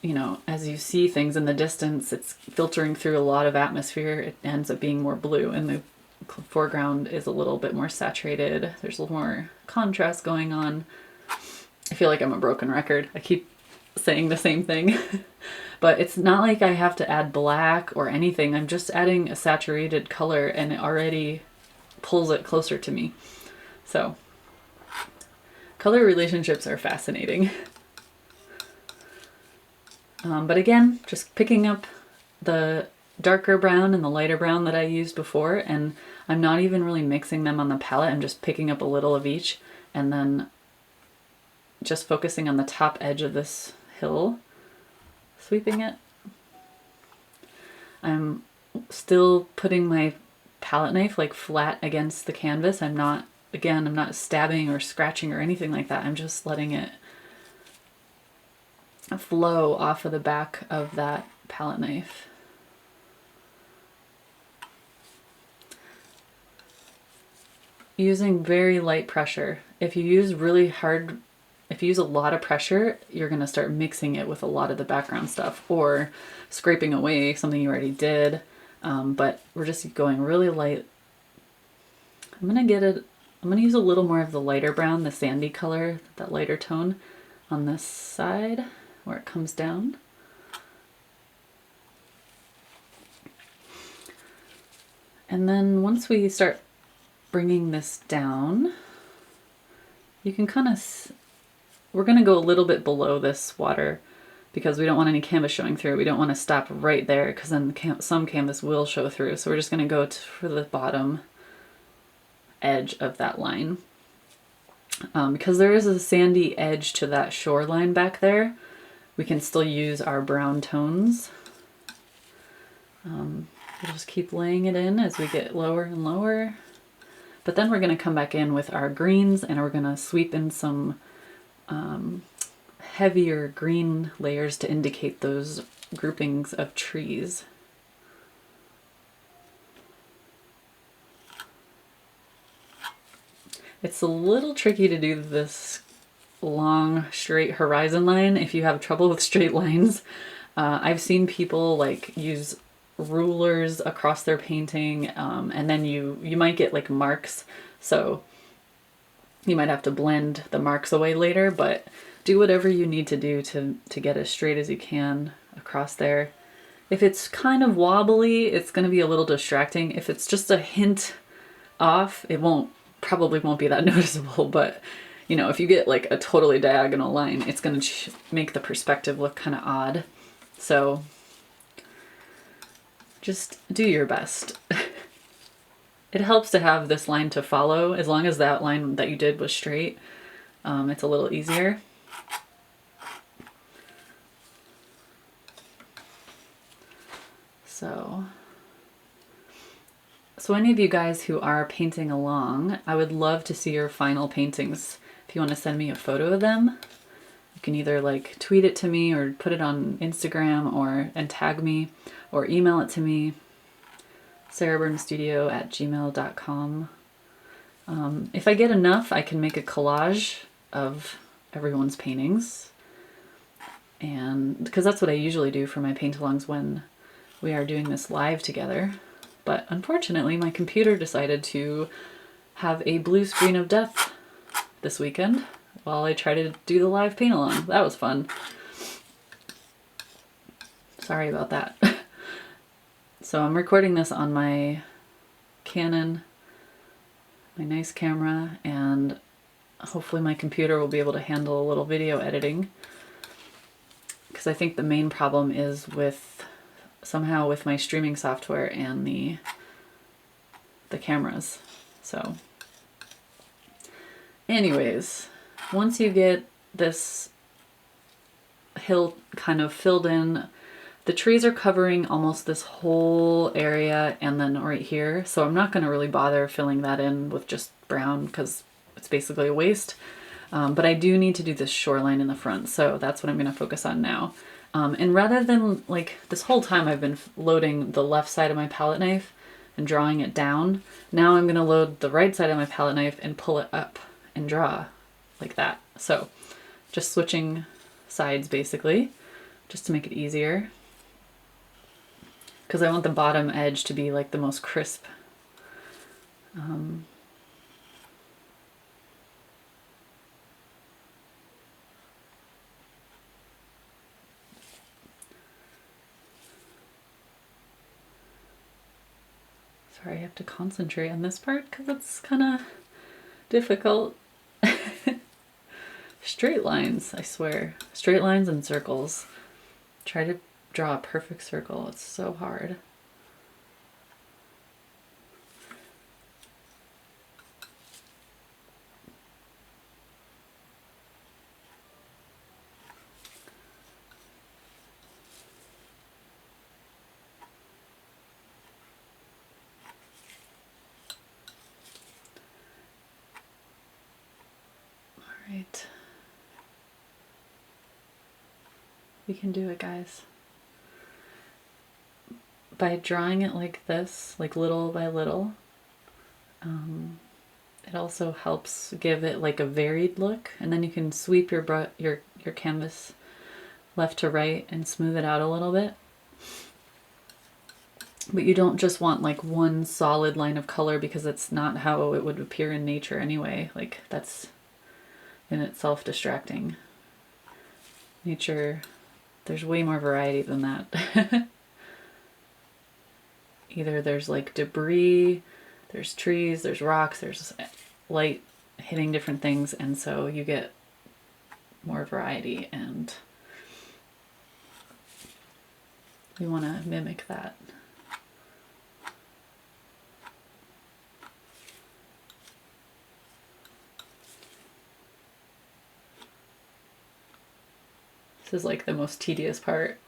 Speaker 1: you know, as you see things in the distance, it's filtering through a lot of atmosphere. It ends up being more blue, and the foreground is a little bit more saturated. There's a little more contrast going on. I feel like I'm a broken record. I keep saying the same thing, but it's not like I have to add black or anything. I'm just adding a saturated color and it already pulls it closer to me. So color relationships are fascinating. But again, just picking up the darker brown and the lighter brown that I used before, and I'm not even really mixing them on the palette. I'm just picking up a little of each and then just focusing on the top edge of this hill, sweeping it. I'm still putting my palette knife like flat against the canvas. I'm not stabbing or scratching or anything like that. I'm just letting it flow off of the back of that palette knife. Using very light pressure. If you use a lot of pressure, you're going to start mixing it with a lot of the background stuff or scraping away something you already did. But we're just going really light. I'm going to use a little more of the lighter brown, the sandy color, that lighter tone on this side where it comes down. And then once we start bringing this down, you can kind of, we're going to go a little bit below this water because we don't want any canvas showing through. We don't want to stop right there because then some canvas will show through. So we're just going to go for the bottom edge of that line. Because there is a sandy edge to that shoreline back there, we can still use our brown tones. We'll just keep laying it in as we get lower and lower. But then we're going to come back in with our greens and we're going to sweep in some heavier green layers to indicate those groupings of trees. It's a little tricky to do this long straight horizon line if you have trouble with straight lines. I've seen people like use rulers across their painting, and then you might get like marks, so you might have to blend the marks away later, but do whatever you need to do to get as straight as you can across there. If it's kind of wobbly, it's going to be a little distracting. If it's just a hint off, it probably won't be that noticeable, but you know, if you get like a totally diagonal line, it's going to make the perspective look kind of odd. So just do your best. It helps to have this line to follow. As long as that line that you did was straight, it's a little easier. So any of you guys who are painting along, I would love to see your final paintings. If you want to send me a photo of them, you can either like tweet it to me or put it on Instagram and tag me, or email it to me, sarahburnstudio@gmail.com. If I get enough, I can make a collage of everyone's paintings, and because that's what I usually do for my paint-alongs when we are doing this live together. But unfortunately, my computer decided to have a blue screen of death this weekend while I tried to do the live paint-along. That was fun. Sorry about that. So I'm recording this on my Canon, my nice camera, and hopefully my computer will be able to handle a little video editing. Because I think the main problem is somehow with my streaming software and the cameras. So anyways, once you get this hill kind of filled in, the trees are covering almost this whole area and then right here. So I'm not going to really bother filling that in with just brown because it's basically a waste. But I do need to do this shoreline in the front. So that's what I'm going to focus on now. And rather than, like, this whole time I've been loading the left side of my palette knife and drawing it down, now I'm going to load the right side of my palette knife and pull it up and draw like that. So just switching sides basically, just to make it easier. Because I want the bottom edge to be like the most crisp. Sorry, I have to concentrate on this part because it's kind of difficult. Straight lines, I swear. Straight lines and circles. Try to draw a perfect circle. It's so hard. We can do it, guys. By drawing it like this, like little by little, it also helps give it like a varied look, and then you can sweep your canvas left to right and smooth it out a little bit. But you don't just want like one solid line of color, because it's not how it would appear in nature anyway. Like, that's in itself distracting. Nature, there's way more variety than that. Either there's like debris, there's trees, there's rocks, there's light hitting different things, and so you get more variety, and we want to mimic that. This is like the most tedious part.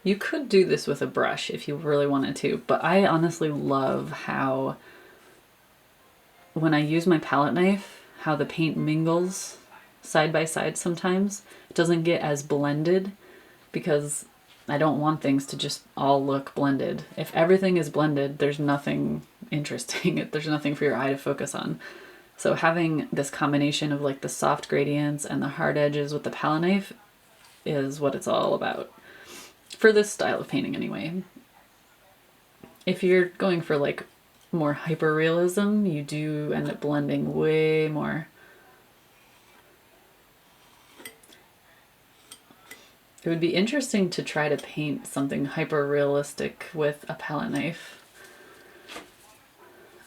Speaker 1: You could do this with a brush if you really wanted to, but I honestly love how, when I use my palette knife, how the paint mingles side by side sometimes. It doesn't get as blended, because I don't want things to just all look blended. If everything is blended, there's nothing interesting. There's nothing for your eye to focus on. So having this combination of like the soft gradients and the hard edges with the palette knife is what it's all about. For this style of painting anyway. If you're going for like more hyper-realism, you do end up blending way more. It would be interesting to try to paint something hyper-realistic with a palette knife.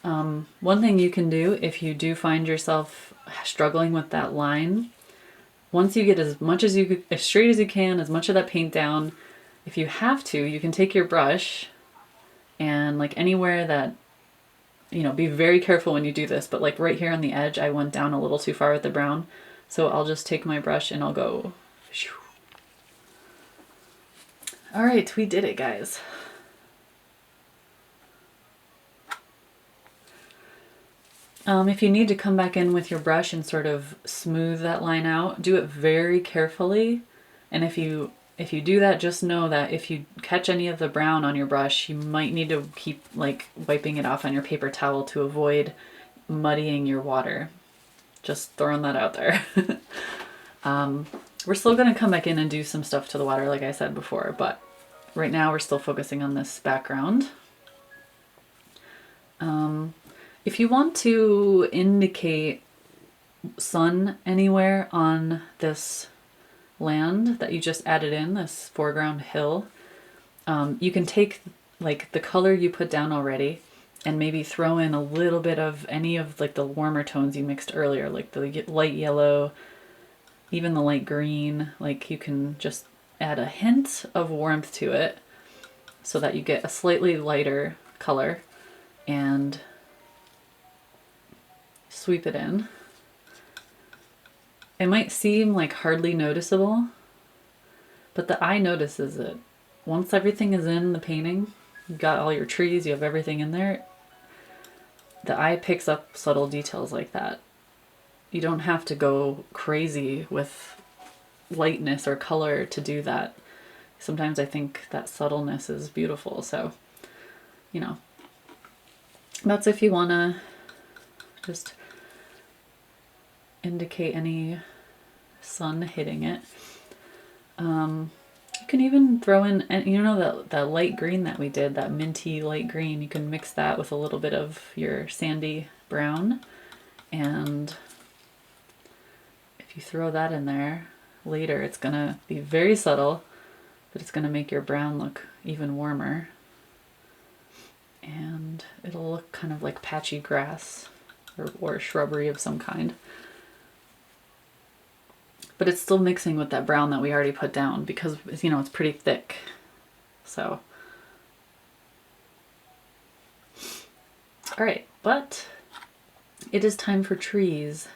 Speaker 1: One thing you can do if you do find yourself struggling with that line, once you get as straight as you can, as much of that paint down, if you have to, you can take your brush and like anywhere that, you know, be very careful when you do this, but like right here on the edge, I went down a little too far with the brown. So I'll just take my brush and I'll go. All right, we did it, guys. If you need to come back in with your brush and sort of smooth that line out, do it very carefully. And if you do that, just know that if you catch any of the brown on your brush, you might need to keep like wiping it off on your paper towel to avoid muddying your water. Just throwing that out there. We're still going to come back in and do some stuff to the water, like I said before, but right now we're still focusing on this background. If you want to indicate sun anywhere on this land that you just added in, this foreground hill, you can take like the color you put down already and maybe throw in a little bit of any of like the warmer tones you mixed earlier, like the light yellow, even the light green. Like you can just add a hint of warmth to it so that you get a slightly lighter color, and sweep it in. It might seem like hardly noticeable, but the eye notices it. Once everything is in the painting, you've got all your trees, you have everything in there, the eye picks up subtle details like that. You don't have to go crazy with lightness or color to do that. Sometimes I think that subtleness is beautiful, so, you know, that's if you want to just indicate any sun hitting it. You can even throw in, and you know, that light green that we did, that minty light green, you can mix that with a little bit of your sandy brown, and if you throw that in there later, it's gonna be very subtle, but it's gonna make your brown look even warmer, and it'll look kind of like patchy grass or shrubbery of some kind. But it's still mixing with that brown that we already put down because, you know, it's pretty thick. So, all right, but it is time for trees.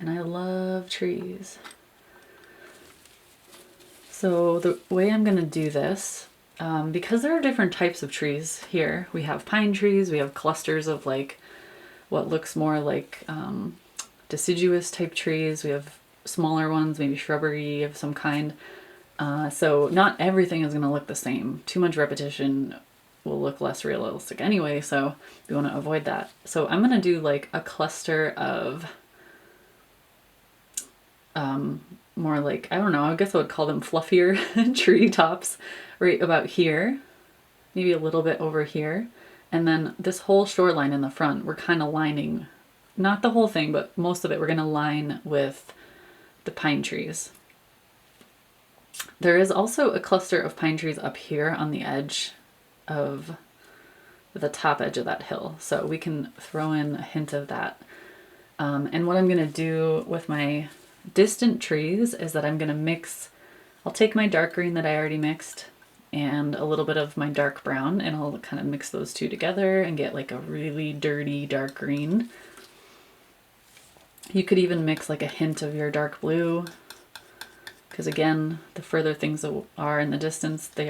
Speaker 1: And I love trees. So the way I'm gonna do this, because there are different types of trees here. We have pine trees, we have clusters of like what looks more like deciduous type trees. We have smaller ones, maybe shrubbery of some kind. So not everything is going to look the same. Too much repetition will look less realistic anyway, so we want to avoid that. So I'm going to do like a cluster of more like, I don't know, I guess I would call them fluffier tree tops right about here, maybe a little bit over here. And then this whole shoreline in the front, we're kind of lining, not the whole thing, but most of it, we're going to line with the pine trees. There is also a cluster of pine trees up here on the edge of the top edge of that hill. So we can throw in a hint of that. And what I'm going to do with my distant trees is that I'm going to mix, I'll take my dark green that I already mixed and a little bit of my dark brown, and I'll kind of mix those two together and get like a really dirty dark green. You could even mix like a hint of your dark blue, because again, the further things are in the distance, they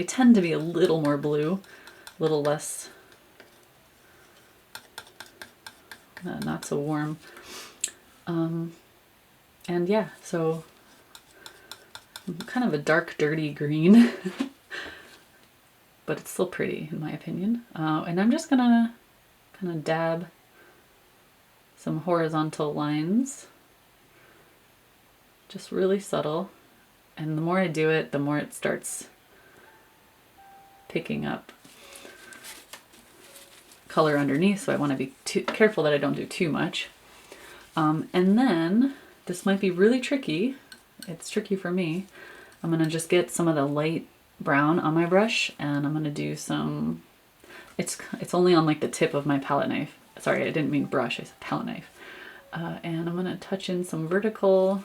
Speaker 1: tend to be a little more blue, a little less, not so warm. And yeah, so kind of a dark, dirty green, but it's still pretty in my opinion. And I'm just gonna kind of dab some horizontal lines, just really subtle. And the more I do it, the more it starts picking up color underneath, so I want to be careful that I don't do too much. And then, this might be really tricky, it's tricky for me, I'm going to just get some of the light brown on my brush, and I'm going to do some, it's only on like the tip of my palette knife, sorry I didn't mean brush, I said palette knife, and I'm going to touch in some vertical.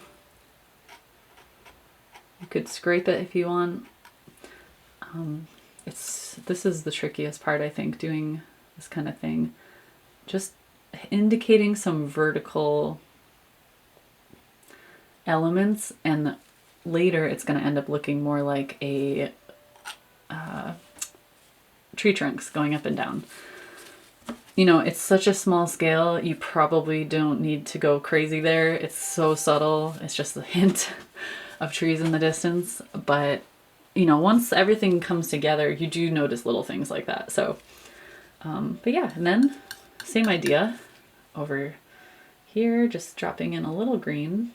Speaker 1: You could scrape it if you want. This is the trickiest part, I think, doing this kind of thing. Just indicating some vertical elements, and later it's going to end up looking more like a tree trunks going up and down. You know, it's such a small scale, you probably don't need to go crazy there. It's so subtle, it's just a hint of trees in the distance, but you know, once everything comes together, you do notice little things like that. So, but yeah, and then same idea over here, just dropping in a little green.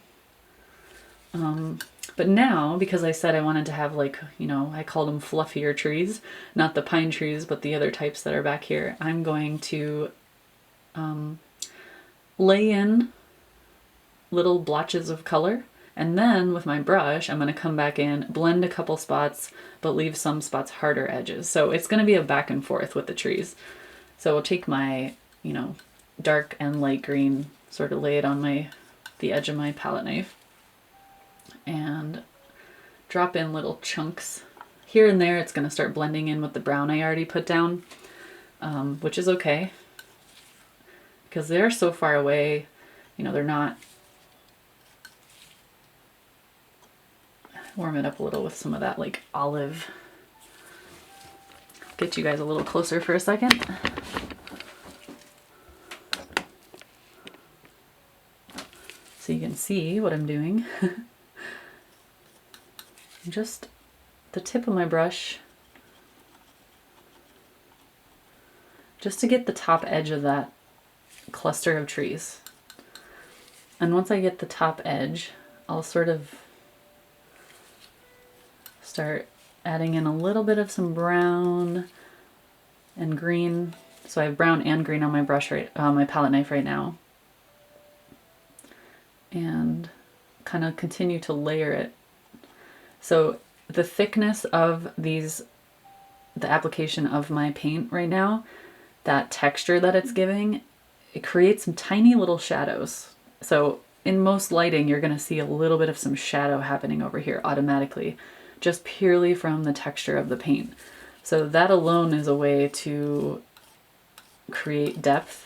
Speaker 1: But now, because I said I wanted to have like, you know, I call them fluffier trees, not the pine trees, but the other types that are back here, I'm going to lay in little blotches of color. And then with my brush, I'm going to come back in, blend a couple spots, but leave some spots harder edges. So it's going to be a back and forth with the trees. So I'll take my, you know, dark and light green, sort of lay it on the edge of my palette knife, and drop in little chunks. Here and there, it's going to start blending in with the brown I already put down, which is okay, because they're so far away, you know, they're not. Warm it up a little with some of that like olive. Get you guys a little closer for a second. So you can see what I'm doing. Just the tip of my brush, just to get the top edge of that cluster of trees. And once I get the top edge, I'll sort of start adding in a little bit of some brown and green. So I have brown and green on my brush my palette knife right now. And kind of continue to layer it. So the thickness of the application of my paint right now, that texture that it's giving, it creates some tiny little shadows. So in most lighting, you're going to see a little bit of some shadow happening over here automatically, just purely from the texture of the paint. So that alone is a way to create depth.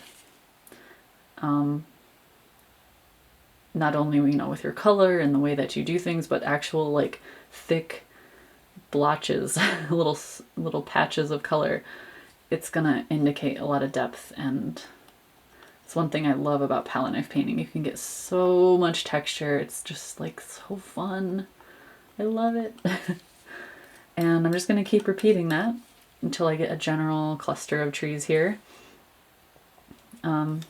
Speaker 1: Not only, you know, with your color and the way that you do things, but actual like thick blotches, little patches of color. It's gonna indicate a lot of depth, and It's one thing I love about palette knife painting. You can get so much texture. It's just like so fun. I love it. And I'm just going to keep repeating that until I get a general cluster of trees here. Again,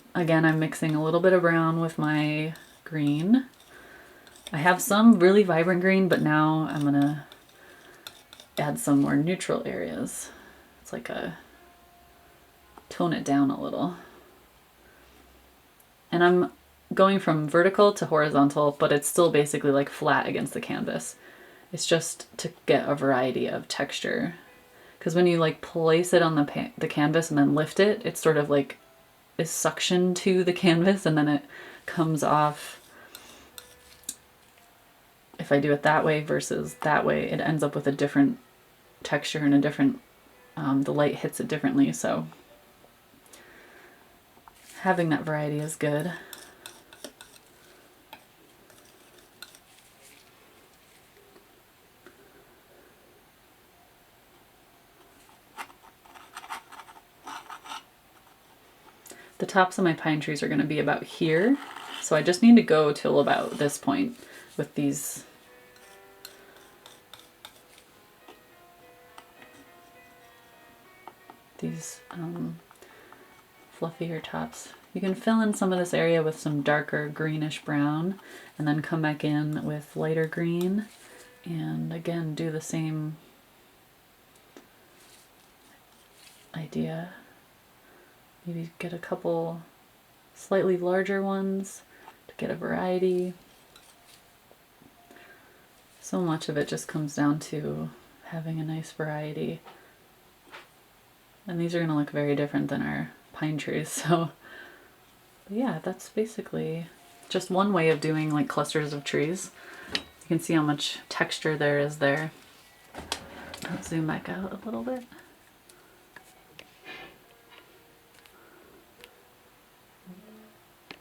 Speaker 1: I'm mixing a little bit of brown with my green. I have some really vibrant green, but now I'm going to add some more neutral areas. It's like tone it down a little. And I'm going from vertical to horizontal, but it's still basically like flat against the canvas. It's just to get a variety of texture. Because when you like place it on the canvas and then lift it, it's sort of like is suction to the canvas and then it comes off. If I do it that way versus that way, it ends up with a different texture and a different, the light hits it differently. So having that variety is good. The tops of my pine trees are going to be about here, so I just need to go till about this point with these fluffier tops. You can fill in some of this area with some darker greenish brown and then come back in with lighter green and again do the same idea. Maybe get a couple slightly larger ones to get a variety. So much of it just comes down to having a nice variety. And these are going to look very different than our pine trees, so but yeah, that's basically just one way of doing like clusters of trees. You can see how much texture there is there. Let's zoom back out a little bit.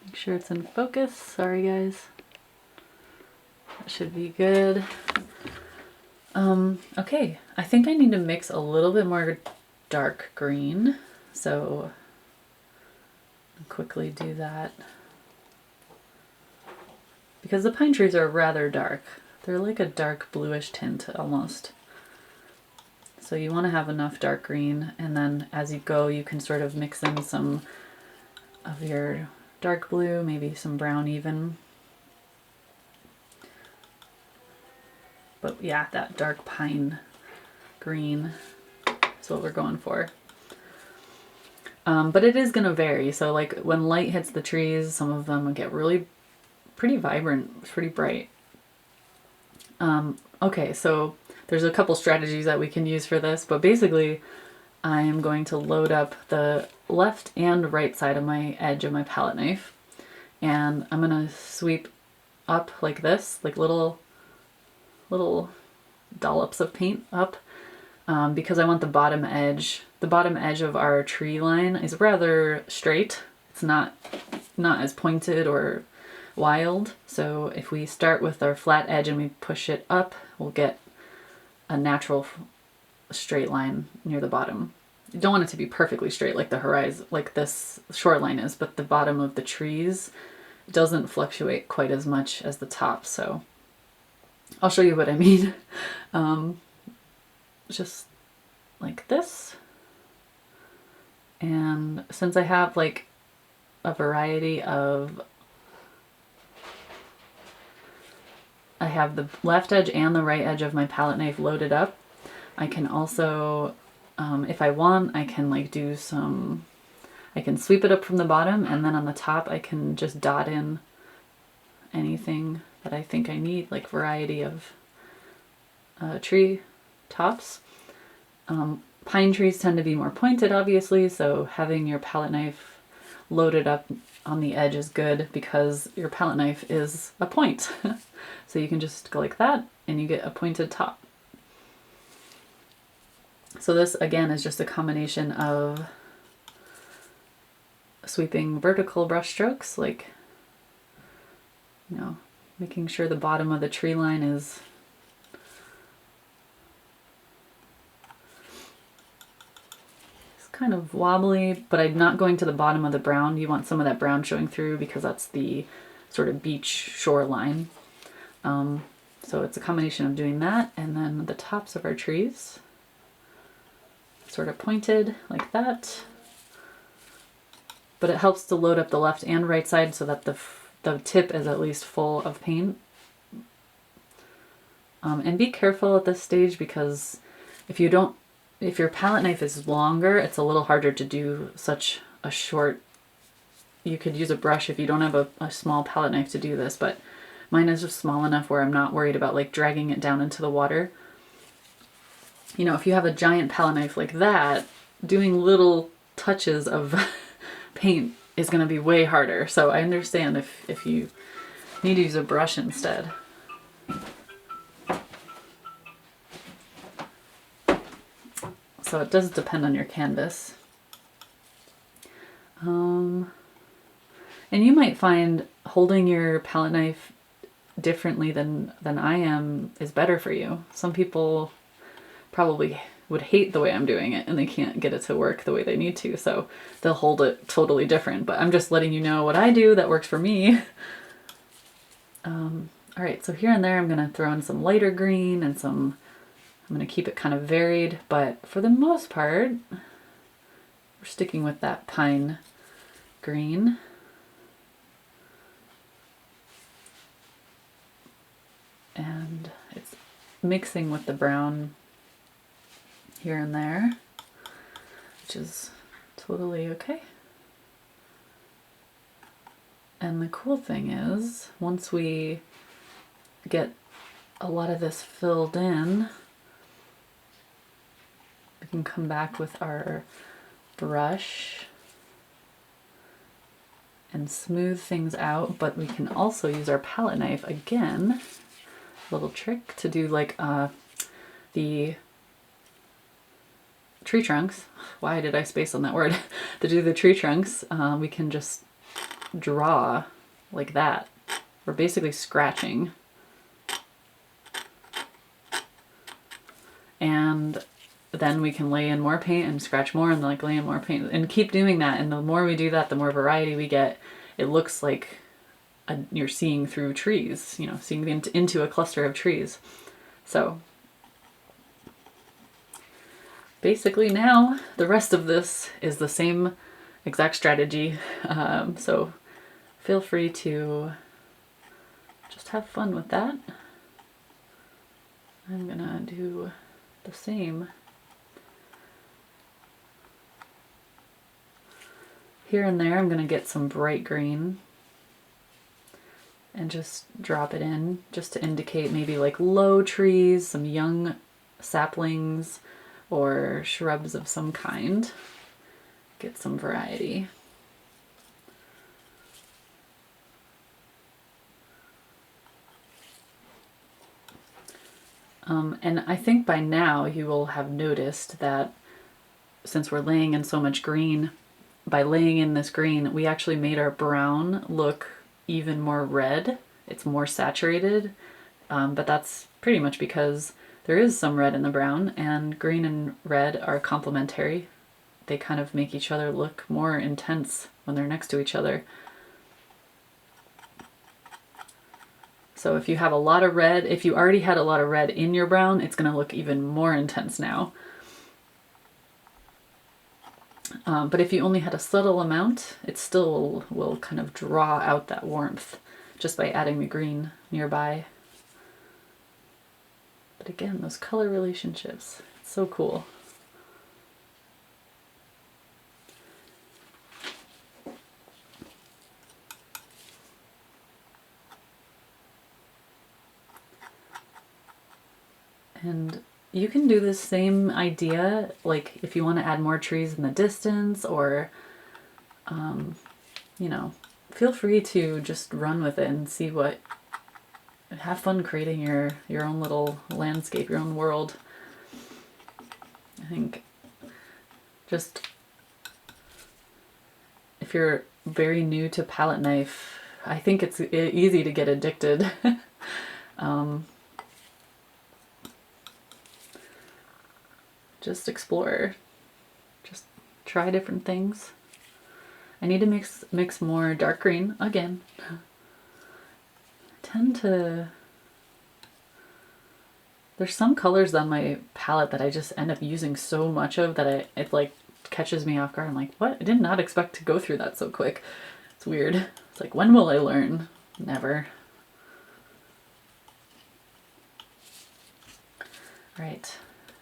Speaker 1: Make sure it's in focus. Sorry guys. That should be good. Okay, I think I need to mix a little bit more dark green, so I'll quickly do that. Because the pine trees are rather dark. They're like a dark bluish tint almost. So you want to have enough dark green, and then as you go you can sort of mix in some of your dark blue, maybe some brown even. But yeah, that dark pine green is what we're going for. But it is going to vary. So like when light hits the trees, some of them get really pretty vibrant, pretty bright. Okay, so there's a couple strategies that we can use for this, but basically I am going to load up the left and right side of my edge of my palette knife, and I'm going to sweep up like this, like little dollops of paint up, because I want the bottom edge of our tree line is rather straight. It's not as pointed or wild. So if we start with our flat edge and we push it up, we'll get a natural straight line near the bottom. You don't want it to be perfectly straight like the horizon, like this shoreline is, but the bottom of the trees doesn't fluctuate quite as much as the top. So I'll show you what I mean. Just like this. And since I have like a variety of, I have the left edge and the right edge of my palette knife loaded up, I can also, if I want, I can like do some, I can sweep it up from the bottom, and then on the top I can just dot in anything that I think I need, like variety of tree tops. Pine trees tend to be more pointed, obviously, so having your palette knife loaded up on the edge is good because your palette knife is a point. So you can just go like that and you get a pointed top. So this again is just a combination of sweeping vertical brush strokes, like, you know, making sure the bottom of the tree line is kind of wobbly, but I'm not going to the bottom of the brown. You want some of that brown showing through because that's the sort of beach shoreline. So it's a combination of doing that, and then the tops of our trees sort of pointed like that. But it helps to load up the left and right side so that the tip is at least full of paint. And be careful at this stage because if your palette knife is longer, it's a little harder to do such a short. You could use a brush if you don't have a small palette knife to do this, but mine is just small enough where I'm not worried about like dragging it down into the water. You know, if you have a giant palette knife like that, doing little touches of paint is going to be way harder. So I understand if you need to use a brush instead. So it does depend on your canvas. And you might find holding your palette knife differently than I am is better for you. Some people probably would hate the way I'm doing it and they can't get it to work the way they need to, so they'll hold it totally different. But I'm just letting you know what I do that works for me. All right, so here and there I'm going to throw in some lighter green and I'm going to keep it kind of varied, but for the most part, we're sticking with that pine green. And it's mixing with the brown here and there, which is totally okay. And the cool thing is, once we get a lot of this filled in, we can come back with our brush and smooth things out, but we can also use our palette knife again, little trick to do like the tree trunks. Why did I space on that word? To do the tree trunks, we can just draw like that. We're basically scratching. And then we can lay in more paint and scratch more and like lay in more paint and keep doing that. And the more we do that, the more variety we get. It looks like you're seeing through trees, you know, seeing into a cluster of trees. So basically now the rest of this is the same exact strategy. So feel free to just have fun with that. I'm gonna do the same here and there. I'm gonna get some bright green and just drop it in just to indicate maybe like low trees, some young saplings or shrubs of some kind. Get some variety. And I think by now you will have noticed that since we're laying in so much green, by laying in this green, we actually made our brown look even more red. It's more saturated, but that's pretty much because there is some red in the brown, and green and red are complementary. They kind of make each other look more intense when they're next to each other. So if you have a lot of red, if you already had a lot of red in your brown, it's going to look even more intense now. But if you only had a subtle amount, it still will kind of draw out that warmth just by adding the green nearby. But again, those color relationships, it's so cool. And you can do the same idea, like if you want to add more trees in the distance, or, you know, feel free to just run with it and see what, have fun creating your own little landscape, your own world. I think just, if you're very new to palette knife, I think it's easy to get addicted. Just explore. Just try different things. I need to mix more dark green again. I tend to... There's some colors on my palette that I just end up using so much of that it like catches me off guard. I'm like, what? I did not expect to go through that so quick. It's weird. It's like, when will I learn? Never. Right,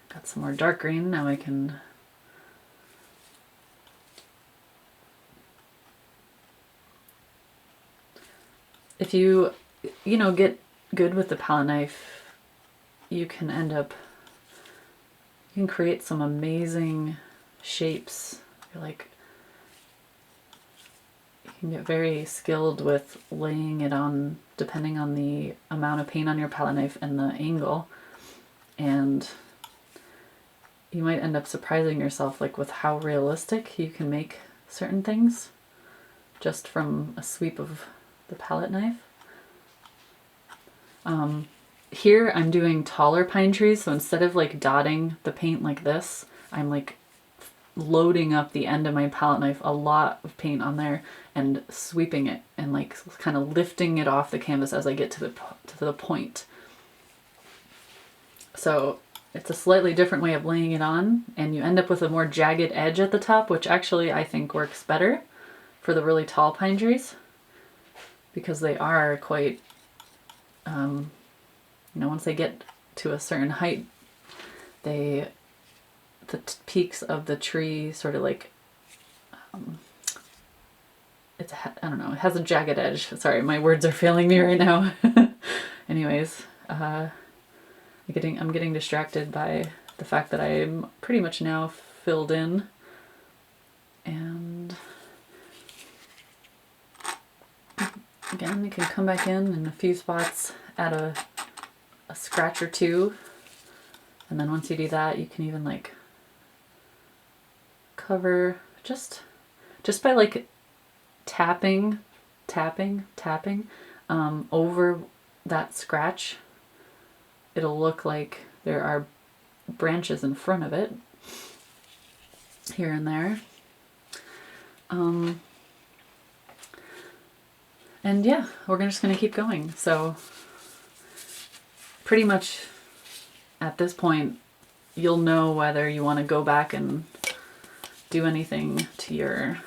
Speaker 1: got some more dark green. Now I can if you get good with the palette knife, you can create some amazing shapes. You're like, you can get very skilled with laying it on depending on the amount of paint on your palette knife and the angle, and you might end up surprising yourself like with how realistic you can make certain things just from a sweep of the palette knife. Here I'm doing taller pine trees, so instead of like dotting the paint like this, I'm like loading up the end of my palette knife, a lot of paint on there, and sweeping it and like kind of lifting it off the canvas as I get to the point. So it's a slightly different way of laying it on, and you end up with a more jagged edge at the top, which actually I think works better for the really tall pine trees, because they are quite, once they get to a certain height, the peaks of the tree sort of like, I don't know, it has a jagged edge. Sorry, my words are failing me right now. Anyways, I'm getting distracted by the fact that I'm pretty much now filled in, and again, you can come back in a few spots, add a scratch or two, and then once you do that, you can even like cover just by like tapping over that scratch. It'll look like there are branches in front of it here and there. And yeah, we're just going to keep going. So pretty much at this point, you'll know whether you want to go back and do anything to your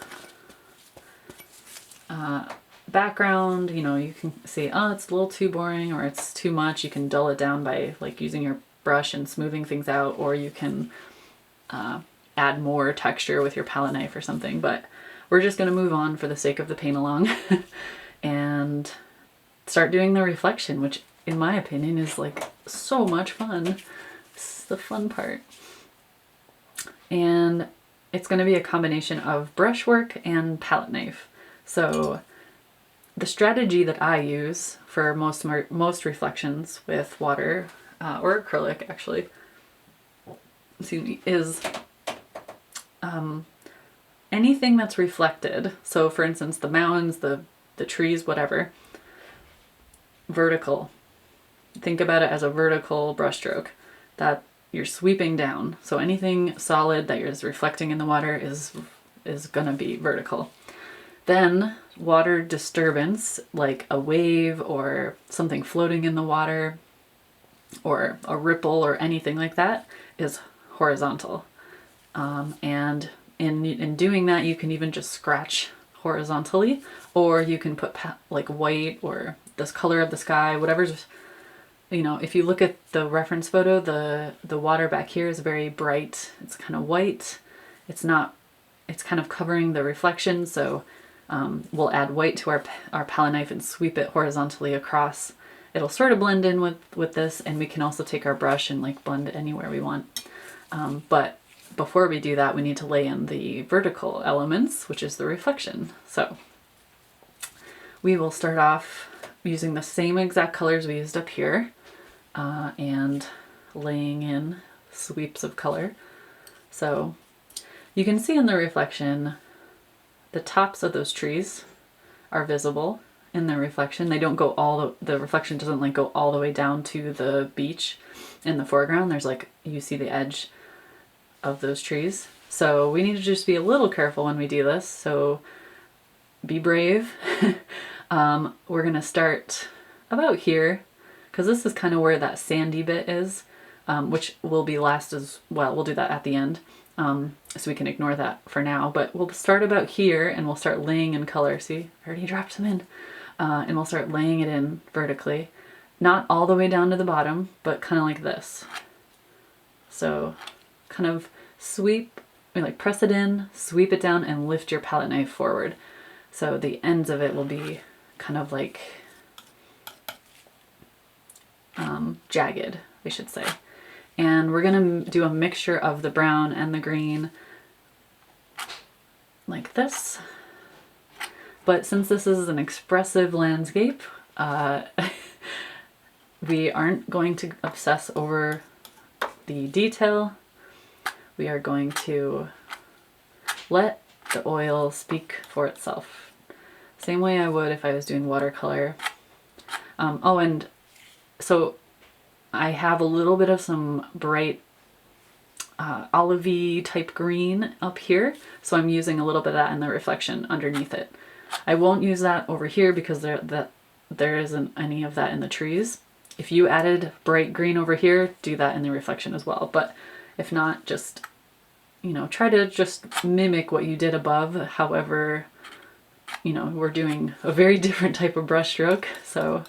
Speaker 1: background. You can say, oh, it's a little too boring, or it's too much. You can dull it down by like using your brush and smoothing things out, or you can add more texture with your palette knife or something. But we're just going to move on for the sake of the paint along and start doing the reflection, which in my opinion is like so much fun. It's the fun part. And it's going to be a combination of brushwork and palette knife. So the strategy that I use for most reflections with water or acrylic, actually, is anything that's reflected. So for instance, the mountains, the trees, whatever, vertical. Think about it as a vertical brushstroke that you're sweeping down. So anything solid that is reflecting in the water is gonna be vertical. Then water disturbance, like a wave or something floating in the water or a ripple or anything like that, is horizontal. And in doing that, you can even just scratch horizontally, or you can put like white or this color of the sky, whatever's, if you look at the reference photo, the water back here is very bright. It's kind of white. It's kind of covering the reflection. So we'll add white to our palette knife and sweep it horizontally across. It'll sort of blend in with this, and we can also take our brush and like blend it anywhere we want. But before we do that, we need to lay in the vertical elements, which is the reflection. So we will start off using the same exact colors we used up here, and laying in sweeps of color. So you can see in the reflection, the tops of those trees are visible in the reflection. They don't go the reflection doesn't like go all the way down to the beach in the foreground. There's like, you see the edge of those trees. So we need to just be a little careful when we do this. So be brave. We're gonna start about here, because this is kind of where that sandy bit is, which will be last as well. We'll do that at the end, so we can ignore that for now. But we'll start about here and we'll start laying in color. See, I already dropped some in. And we'll start laying it in vertically. Not all the way down to the bottom, but kind of like this. So kind of sweep, like press it in, sweep it down, and lift your palette knife forward. So the ends of it will be kind of like jagged, we should say. And we're gonna do a mixture of the brown and the green like this. But since this is an expressive landscape, we aren't going to obsess over the detail. We are going to let the oil speak for itself. Same way I would if I was doing watercolor. Oh, and so I have a little bit of some bright olivey type green up here, so I'm using a little bit of that in the reflection underneath it. I won't use that over here because there isn't any of that in the trees. If you added bright green over here, do that in the reflection as well. But if not, just, you know, try to just mimic what you did above. However, you know, we're doing a very different type of brush stroke. So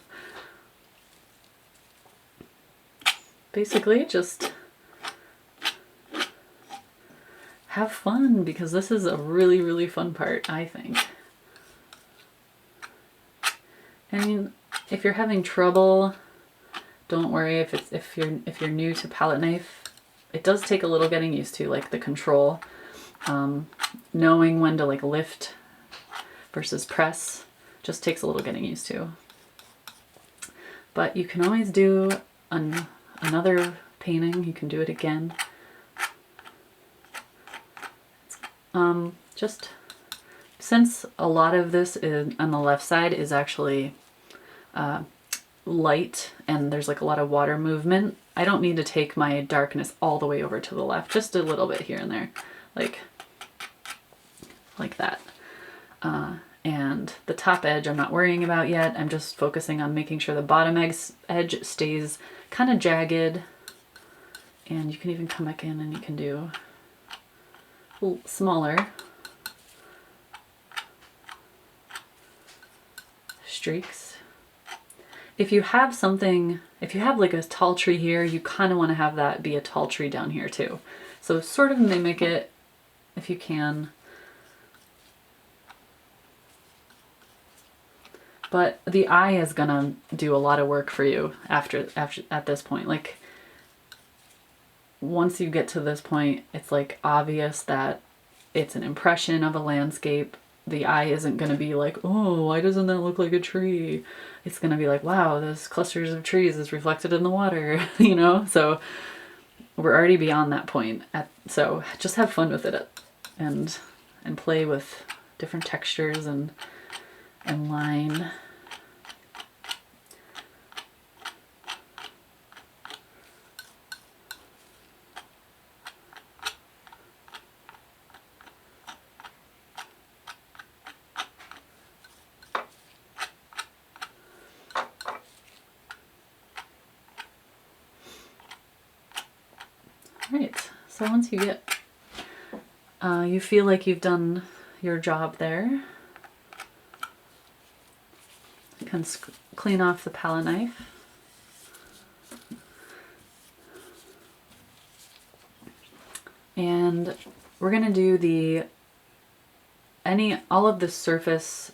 Speaker 1: basically just have fun, because this is a really, really fun part, I think. I mean, if you're having trouble, don't worry. If you're new to palette knife, it does take a little getting used to, like the control, knowing when to like lift versus press, just takes a little getting used to. But you can always do another painting. You can do it again. Just since a lot of this is on the left side is actually light and there's like a lot of water movement, I don't need to take my darkness all the way over to the left, just a little bit here and there, like that. And the top edge I'm not worrying about yet. I'm just focusing on making sure the bottom edge stays kind of jagged. And you can even come back in and you can do a little smaller streaks. If you have something, if you have like a tall tree here, you kind of want to have that be a tall tree down here too. So sort of mimic it if you can. But the eye is gonna do a lot of work for you after at this point. Like once you get to this point, it's like obvious that it's an impression of a landscape. The eye isn't going to be like, oh, why doesn't that look like a tree? It's going to be like, wow, those clusters of trees is reflected in the water, you know? So we're already beyond that point. So just have fun with it and play with different textures and line. Right, so once you get, you feel like you've done your job there, you can clean off the palette knife. And we're gonna do all of the surface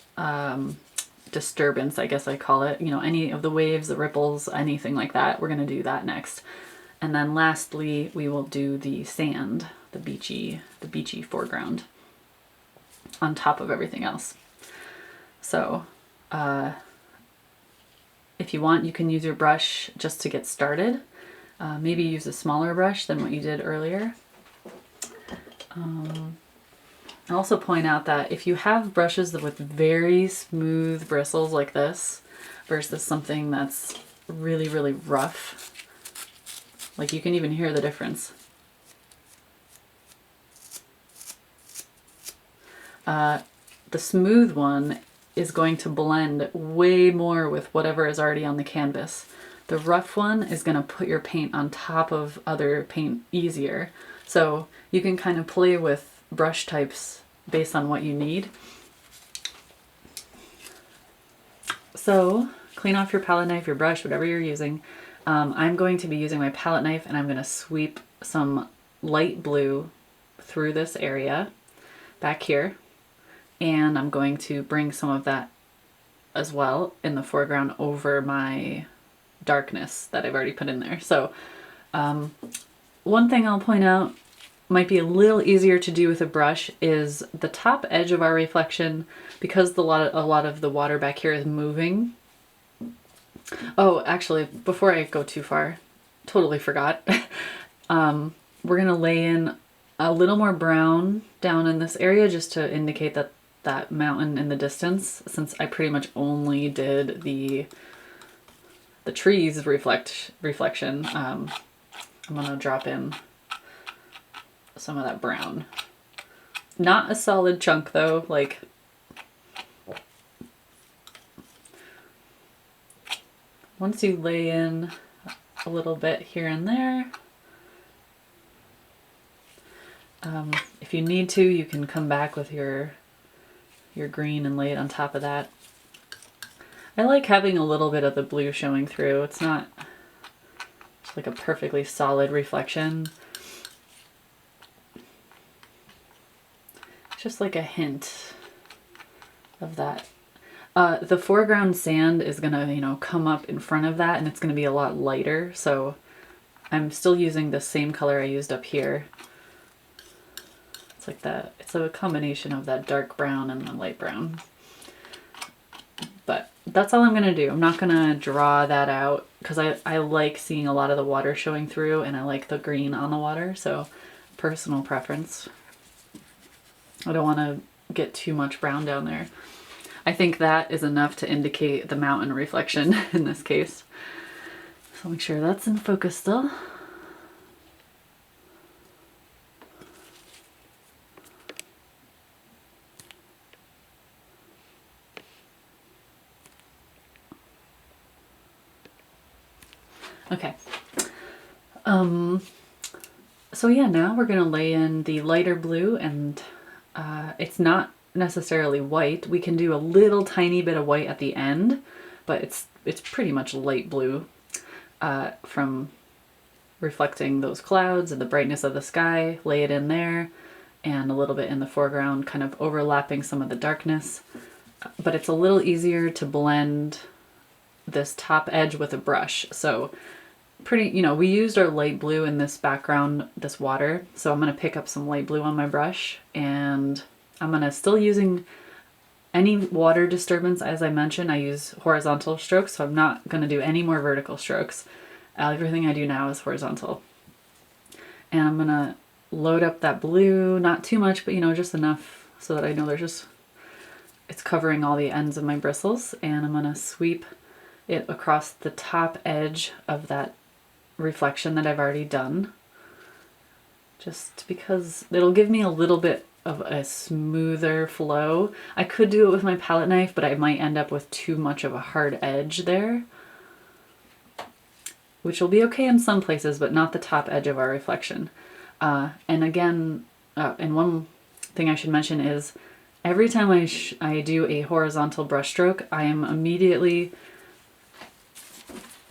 Speaker 1: disturbance, I guess I call it, you know, any of the waves, the ripples, anything like that, we're gonna do that next. And then lastly, we will do the sand, the beachy foreground on top of everything else. So if you want, you can use your brush just to get started. Maybe use a smaller brush than what you did earlier. I'll also point out that if you have brushes with very smooth bristles like this versus something that's really, really rough, like you can even hear the difference. The smooth one is going to blend way more with whatever is already on the canvas. The rough one is going to put your paint on top of other paint easier. So you can kind of play with brush types based on what you need. So clean off your palette knife, your brush, whatever you're using. I'm going to be using my palette knife and I'm going to sweep some light blue through this area back here. And I'm going to bring some of that as well in the foreground over my darkness that I've already put in there. So one thing I'll point out might be a little easier to do with a brush is the top edge of our reflection, because a lot of the water back here is moving. Oh, actually, before I go too far, totally forgot. We're gonna lay in a little more brown down in this area just to indicate that mountain in the distance, since I pretty much only did the trees reflection. I'm gonna drop in some of that brown. Not a solid chunk though, like once you lay in a little bit here and there, if you need to, you can come back with your green and lay it on top of that. I like having a little bit of the blue showing through. It's not just like a perfectly solid reflection. Just like a hint of that. The foreground sand is gonna, come up in front of that and it's gonna be a lot lighter. So I'm still using the same color I used up here. It's like that, it's a combination of that dark brown and the light brown. But that's all I'm gonna do. I'm not gonna draw that out because I like seeing a lot of the water showing through and I like the green on the water. So personal preference. I don't want to get too much brown down there. I think that is enough to indicate the mountain reflection in this case. So make sure that's in focus still. Okay. So yeah, now we're going to lay in the lighter blue, and it's not necessarily white. We can do a little tiny bit of white at the end, but it's pretty much light blue from reflecting those clouds and the brightness of the sky. Lay it in there and a little bit in the foreground, kind of overlapping some of the darkness. But it's a little easier to blend this top edge with a brush. So we used our light blue in this background, this water. So I'm going to pick up some light blue on my brush, and I'm going to still using any water disturbance. As I mentioned, I use horizontal strokes, so I'm not going to do any more vertical strokes. Everything I do now is horizontal. And I'm going to load up that blue, not too much, but just enough so that I know it's covering all the ends of my bristles. And I'm going to sweep it across the top edge of that reflection that I've already done, just because it'll give me a little bit of a smoother flow. I could do it with my palette knife, but I might end up with too much of a hard edge there, which will be okay in some places, but not the top edge of our reflection. And again, and one thing I should mention is every time I do a horizontal brush stroke, I am immediately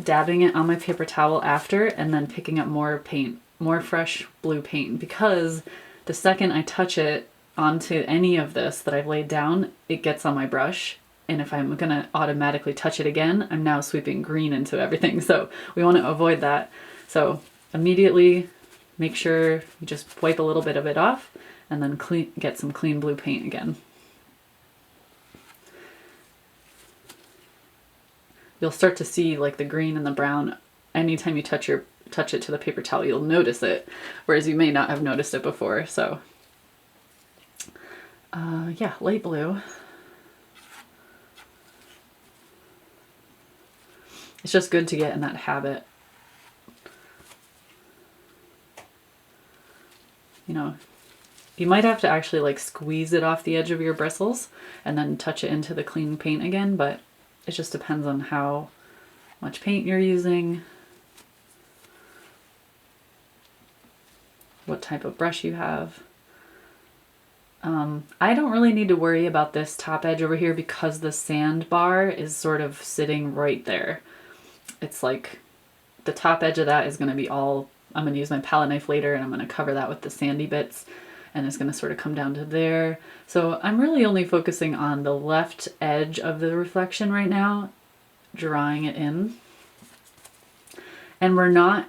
Speaker 1: dabbing it on my paper towel after and then picking up more paint, more fresh blue paint, because the second I touch it onto any of this that I've laid down, it gets on my brush. And if I'm going to automatically touch it again, I'm now sweeping green into everything. So we want to avoid that. So immediately make sure you just wipe a little bit of it off and then get some clean blue paint again. You'll start to see like the green and the brown anytime you touch it to the paper towel. You'll notice it, whereas you may not have noticed it before. So yeah, light blue. It's just good to get in that habit. You might have to actually like squeeze it off the edge of your bristles and then touch it into the clean paint again, but it just depends on how much paint you're using, what type of brush you have. I don't really need to worry about this top edge over here because the sandbar is sort of sitting right there. It's like the top edge of that is going to be all, I'm going to use my palette knife later and I'm going to cover that with the sandy bits and it's going to sort of come down to there. So I'm really only focusing on the left edge of the reflection right now, drawing it in. And we're not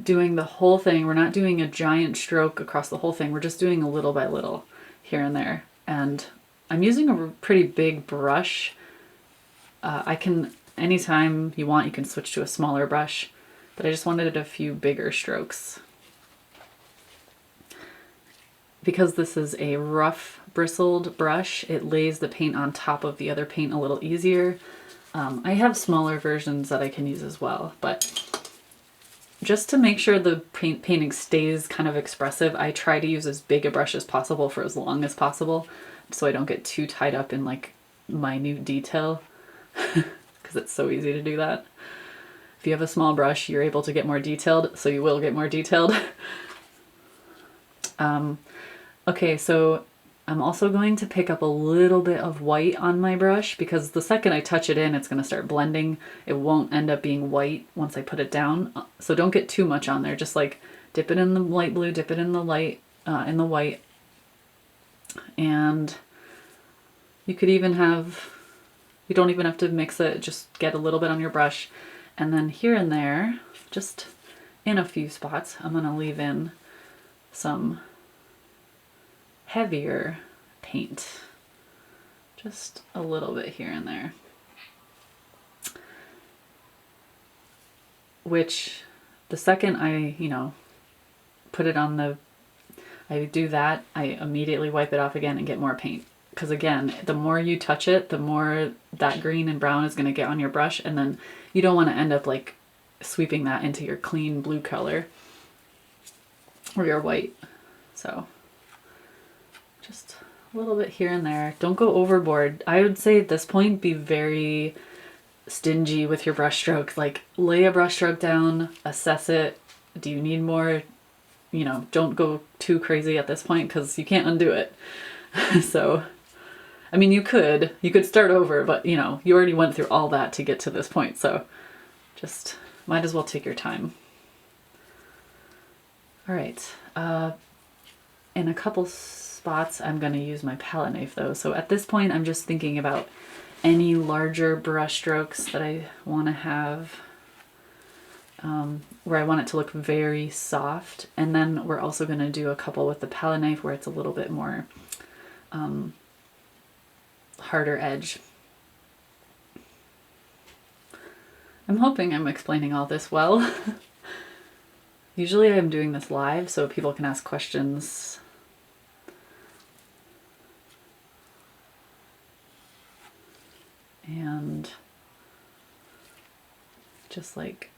Speaker 1: doing the whole thing. We're not doing a giant stroke across the whole thing. We're just doing a little by little here and there. And I'm using a pretty big brush. I can, anytime you want, you can switch to a smaller brush, but I just wanted a few bigger strokes. Because this is a rough bristled brush, it lays the paint on top of the other paint a little easier. I have smaller versions that I can use as well, but just to make sure the painting stays kind of expressive, I try to use as big a brush as possible for as long as possible so I don't get too tied up in like minute detail because it's so easy to do that. If you have a small brush, you're able to get more detailed, so you will get more detailed. Okay, so I'm also going to pick up a little bit of white on my brush because the second I touch it in, it's going to start blending. It won't end up being white once I put it down. So don't get too much on there. Just like dip it in the light blue, dip it in the light, in the white. And you could even have, you don't even have to mix it. Just get a little bit on your brush. And then here and there, just in a few spots, I'm going to leave in some heavier paint, just a little bit here and there, which the second I, put it on the, I do that, I immediately wipe it off again and get more paint. Because again, the more you touch it, the more that green and brown is going to get on your brush, and then you don't want to end up like sweeping that into your clean blue color or your white. So just a little bit here and there. Don't go overboard. I would say at this point, be very stingy with your brush stroke. Like lay a brush stroke down, assess it. Do you need more? Don't go too crazy at this point because you can't undo it. So, I mean, you could start over, but you already went through all that to get to this point. So just might as well take your time. All right. In a couple spots, I'm going to use my palette knife though. So at this point, I'm just thinking about any larger brush strokes that I want to have, where I want it to look very soft. And then we're also going to do a couple with the palette knife where it's a little bit more harder edge. I'm hoping I'm explaining all this well. Usually I'm doing this live so people can ask questions. And just like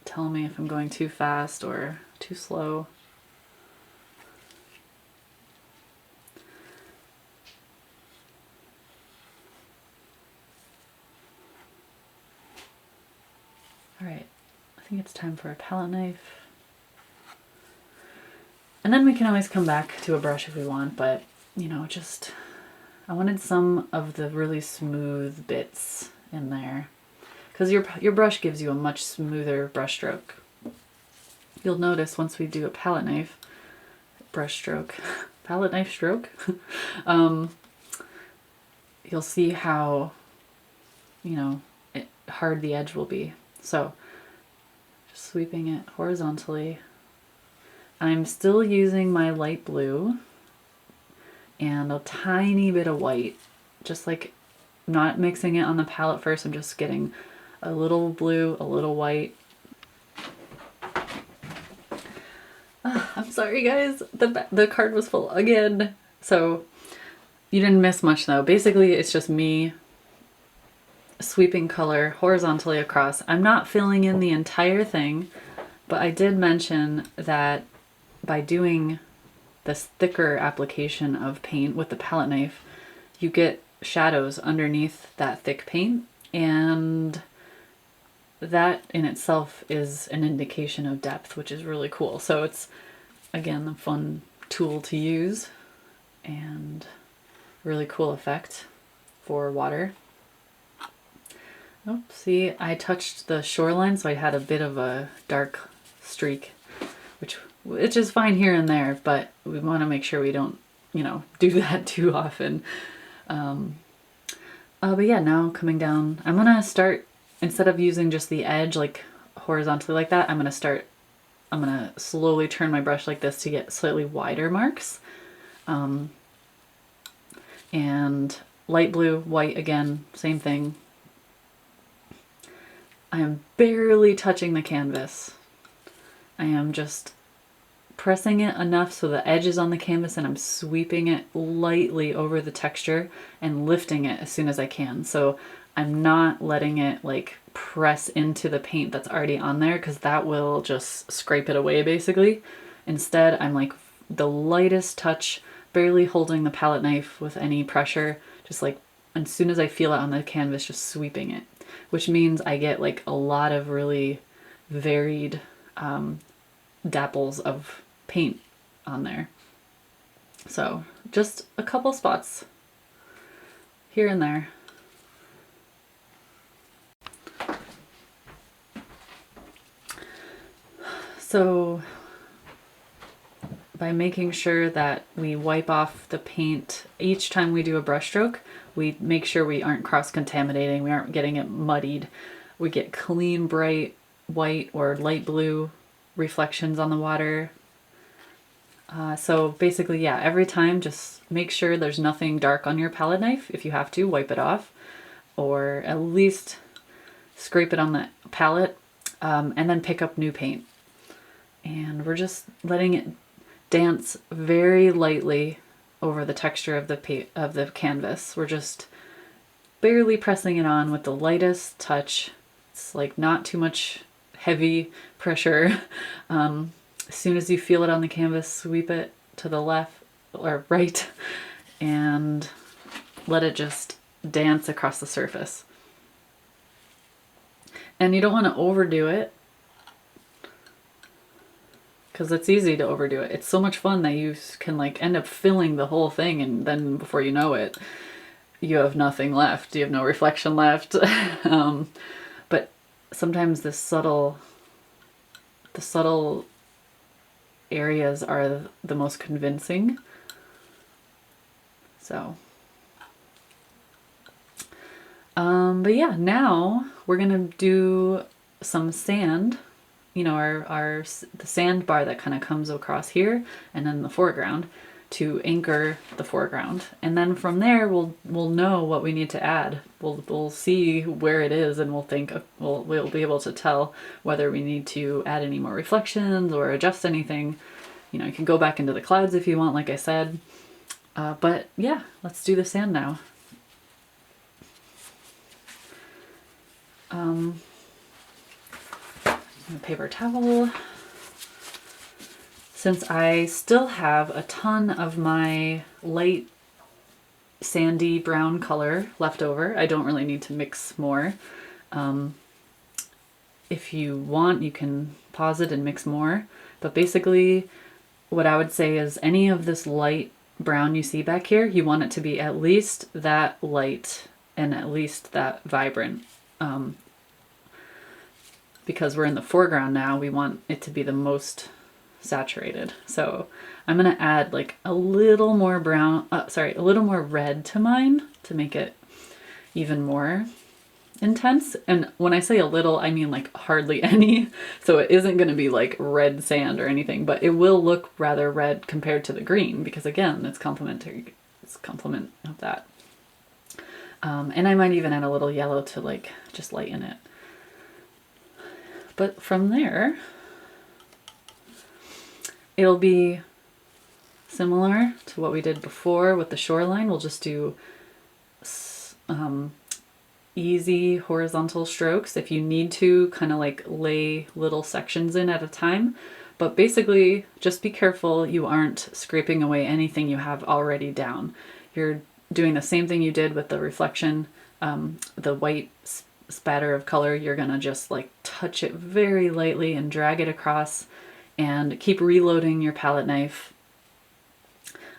Speaker 1: tell me if I'm going too fast or too slow. All right, I think it's time for a palette knife. And then we can always come back to a brush if we want, but just I wanted some of the really smooth bits in there because your brush gives you a much smoother brush stroke. You'll notice once we do a palette knife brush stroke, palette knife stroke, you'll see how, hard the edge will be. So just sweeping it horizontally. I'm still using my light blue and a tiny bit of white, just like not mixing it on the palette first. I'm just getting a little blue, a little white. I'm sorry guys, the card was full again. So you didn't miss much though. Basically it's just me sweeping color horizontally across. I'm not filling in the entire thing, but I did mention that by doing this thicker application of paint with the palette knife, you get shadows underneath that thick paint, and that in itself is an indication of depth, which is really cool. So it's, again, a fun tool to use and really cool effect for water. Oh, see, I touched the shoreline, so I had a bit of a dark streak, which is fine here and there, but we want to make sure we don't, do that too often. But yeah, now coming down, I'm gonna start, instead of using just the edge like horizontally like that, I'm gonna slowly turn my brush like this to get slightly wider marks. And light blue, white again, same thing. I am barely touching the canvas. I am just pressing it enough so the edge is on the canvas, and I'm sweeping it lightly over the texture and lifting it as soon as I can. So I'm not letting it like press into the paint that's already on there, because that will just scrape it away basically. Instead, I'm like the lightest touch, barely holding the palette knife with any pressure, just like as soon as I feel it on the canvas, just sweeping it, which means I get like a lot of really varied dapples of paint on there. So just a couple spots here and there. So by making sure that we wipe off the paint each time we do a brush stroke, we make sure we aren't cross-contaminating, we aren't getting it muddied. We get clean, bright white or light blue reflections on the water. So basically, yeah, every time just make sure there's nothing dark on your palette knife. If you have to, wipe it off, or at least scrape it on the palette, and then pick up new paint. And we're just letting it dance very lightly over the texture of the canvas. We're just barely pressing it on with the lightest touch. It's like not too much heavy pressure. As soon as you feel it on the canvas, sweep it to the left or right and let it just dance across the surface. And you don't want to overdo it, because it's easy to overdo it. It's so much fun that you can like end up filling the whole thing, and then before you know it, you have nothing left. You have no reflection left. But sometimes the subtle areas are the most convincing. So, but yeah, now we're gonna do some sand. The sandbar that kind of comes across here and then the foreground to anchor the foreground. And then from there, we'll know what we need to add. We'll see where it is, and we'll be able to tell whether we need to add any more reflections or adjust anything. You can go back into the clouds if you want, like I said. But yeah, let's do the sand now. A paper towel. Since I still have a ton of my light sandy brown color left over, I don't really need to mix more. If you want, you can pause it and mix more. But basically, what I would say is any of this light brown you see back here, you want it to be at least that light and at least that vibrant. Because we're in the foreground now, we want it to be the most saturated. So I'm gonna add like a little more a little more red to mine to make it even more intense. And when I say a little, I mean like hardly any. So it isn't gonna be like red sand or anything, but it will look rather red compared to the green, because again, it's complementary. It's complement of that. And I might even add a little yellow to like just lighten it. But from there, it'll be similar to what we did before with the shoreline. We'll just do easy horizontal strokes. If you need to, kind of like lay little sections in at a time. But basically, just be careful you aren't scraping away anything you have already down. You're doing the same thing you did with the reflection, the white spatter of color. You're gonna just like touch it very lightly and drag it across, and keep reloading your palette knife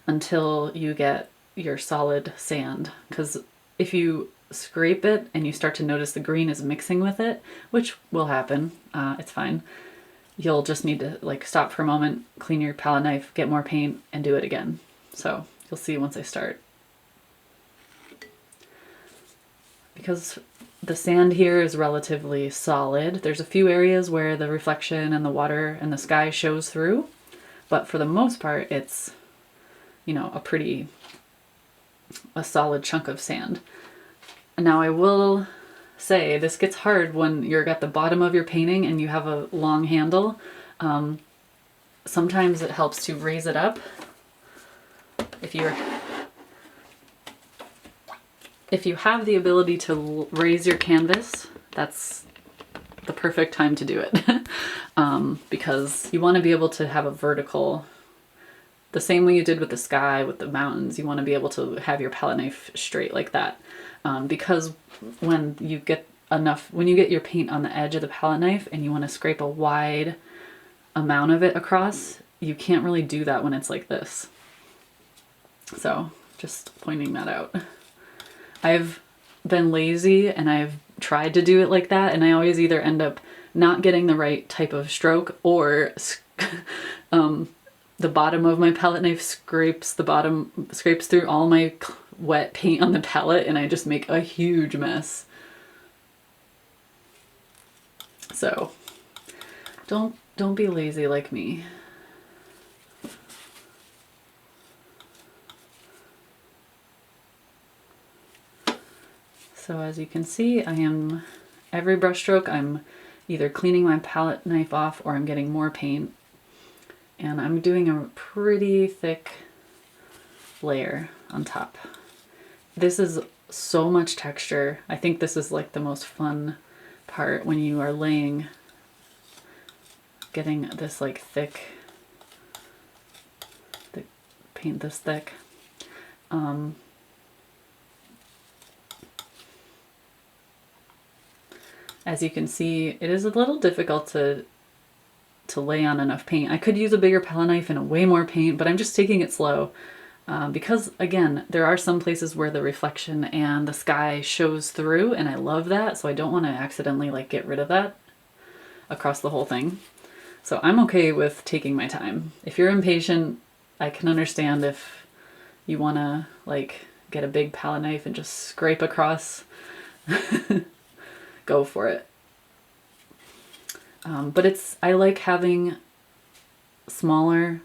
Speaker 1: until you get your solid sand. Because if you scrape it and you start to notice the green is mixing with it, which will happen, it's fine. You'll just need to like stop for a moment, clean your palette knife, get more paint, and do it again. So you'll see once I start. Because the sand here is relatively solid, there's a few areas where the reflection and the water and the sky shows through, but for the most part it's, you know, a solid chunk of sand. Now I will say this gets hard when you're at the bottom of your painting and you have a long handle. Sometimes it helps to raise it up. If you have the ability to raise your canvas, that's the perfect time to do it. Because you want to be able to have a vertical, the same way you did with the sky, with the mountains, you want to be able to have your palette knife straight like that. Because when you get your paint on the edge of the palette knife and you want to scrape a wide amount of it across, you can't really do that when it's like this. So just pointing that out. I've been lazy and I've tried to do it like that, and I always either end up not getting the right type of stroke, or the bottom of my palette knife scrapes through all my wet paint on the palette, and I just make a huge mess. So don't be lazy like me. So as you can see, every brush stroke I'm either cleaning my palette knife off or I'm getting more paint. And I'm doing a pretty thick layer on top. This is so much texture. I think this is like the most fun part when you are getting this like thick, the paint this thick. As you can see, it is a little difficult to lay on enough paint. I could use a bigger palette knife and way more paint, but I'm just taking it slow. Because again, there are some places where the reflection and the sky shows through, and I love that, so I don't want to accidentally like get rid of that across the whole thing. So I'm okay with taking my time. If you're impatient, I can understand if you want to like get a big palette knife and just scrape across. Go for it. But I like having smaller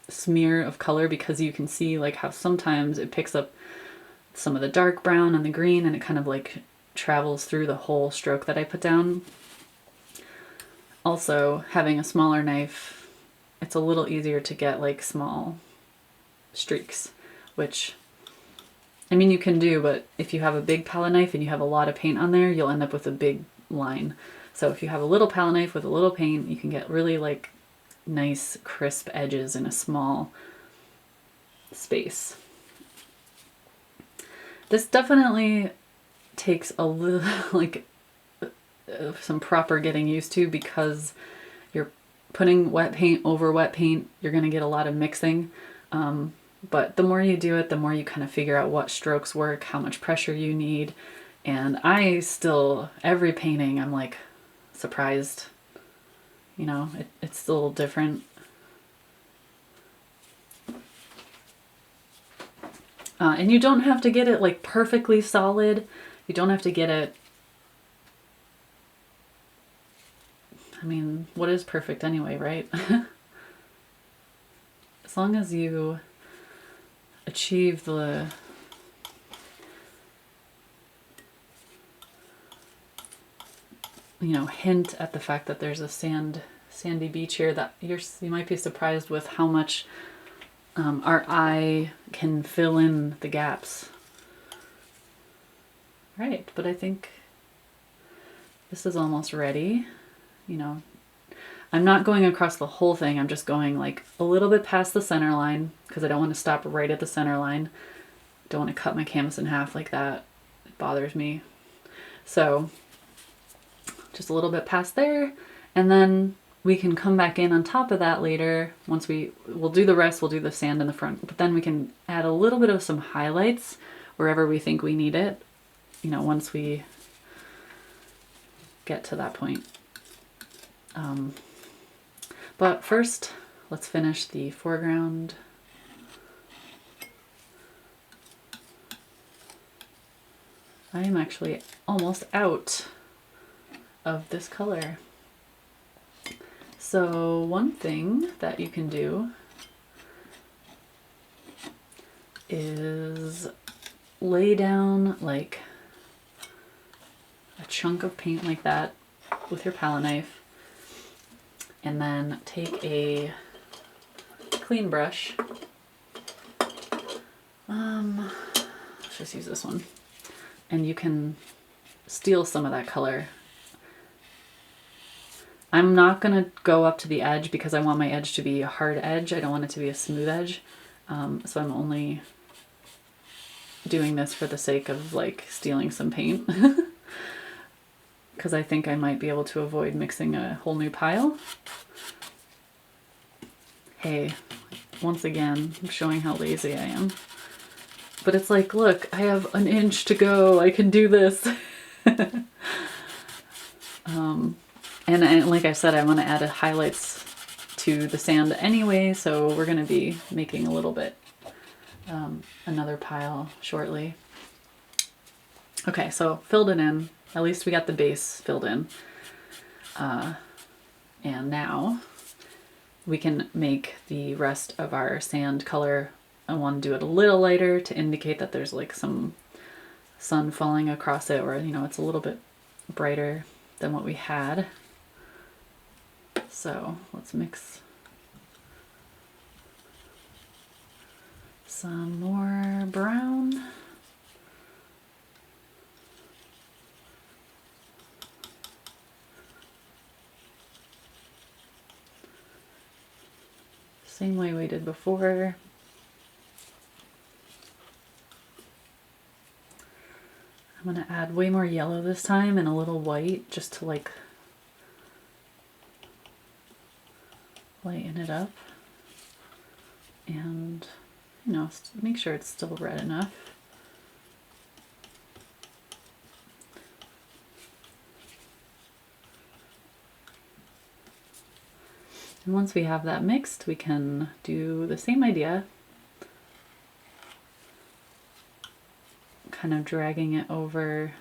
Speaker 1: smear of color, because you can see like how sometimes it picks up some of the dark brown and the green, and it kind of like travels through the whole stroke that I put down. Also, having a smaller knife, it's a little easier to get like small streaks, which, I mean, you can do, but if you have a big palette knife and you have a lot of paint on there, you'll end up with a big line. So if you have a little palette knife with a little paint, you can get really like nice crisp edges in a small space. This definitely takes a little like some proper getting used to, because you're putting wet paint over wet paint. You're going to get a lot of mixing. But the more you do it, the more you kind of figure out what strokes work, how much pressure you need. And I still, every painting, I'm like surprised, you know, it's still different. And you don't have to get it like perfectly solid. You don't have to get it, I mean, what is perfect anyway, right? As long as you achieve the hint at the fact that there's a sandy beach here, that you might be surprised with how much our eye can fill in the gaps. Right, but I think this is almost ready. You know, I'm not going across the whole thing. I'm just going like a little bit past the center line because I don't want to stop right at the center line. Don't want to cut my canvas in half like that. It bothers me. So just a little bit past there, and then we can come back in on top of that later. Once we'll do the rest, we'll do the sand in the front, but then we can add a little bit of some highlights wherever we think we need it, you know, once we get to that point. But first, let's finish the foreground. I am actually almost out of this color. So one thing that you can do is lay down like a chunk of paint like that with your palette knife, and then take a clean brush. Let's just use this one. And you can steal some of that color. I'm not going to go up to the edge because I want my edge to be a hard edge. I don't want it to be a smooth edge. So I'm only doing this for the sake of like stealing some paint. Because I think I might be able to avoid mixing a whole new pile. Hey, once again, I'm showing how lazy I am. But it's like, look, I have an inch to go. I can do this. And like I said, I want to add highlights to the sand anyway, so we're going to be making a little bit, another pile shortly. Okay, so filled it in. At least we got the base filled in. And now we can make the rest of our sand color. I want to do it a little lighter to indicate that there's like some sun falling across it, or, you know, it's a little bit brighter than what we had. So let's mix some more brown. Same way we did before. I'm going to add way more yellow this time and a little white just to like lighten it up, and, you know, make sure it's still red enough. And once we have that mixed, we can do the same idea, kind of dragging it over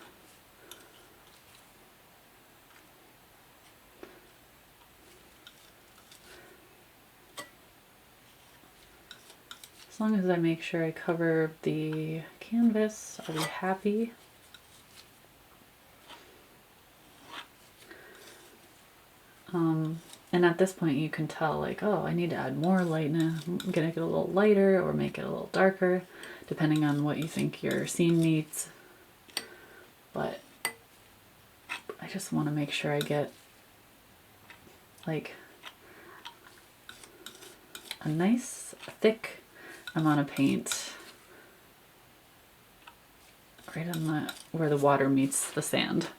Speaker 1: as long as I make sure I cover the canvas, I'll be happy. And at this point you can tell like, oh, I need to add more lightness. I'm gonna get a little lighter or make it a little darker, depending on what you think your scene needs. But I just want to make sure I get like a nice thick amount of paint right on the where the water meets the sand.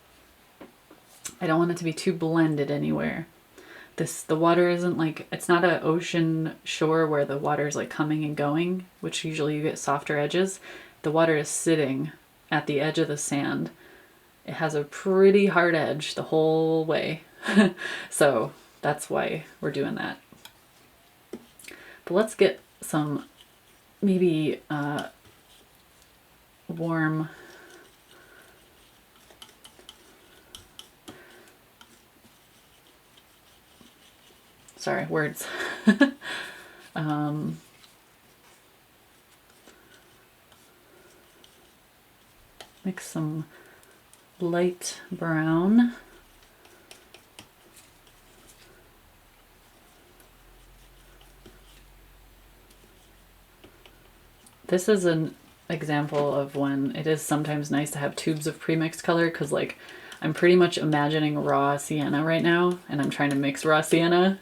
Speaker 1: I don't want it to be too blended anywhere. The water isn't like, it's not an ocean shore where the water is like coming and going, which usually you get softer edges. The water is sitting at the edge of the sand. It has a pretty hard edge the whole way. So that's why we're doing that. But let's get some maybe warm words. Mix some light brown. This is an example of when it is sometimes nice to have tubes of premixed color, because like I'm pretty much imagining raw sienna right now, and I'm trying to mix raw sienna.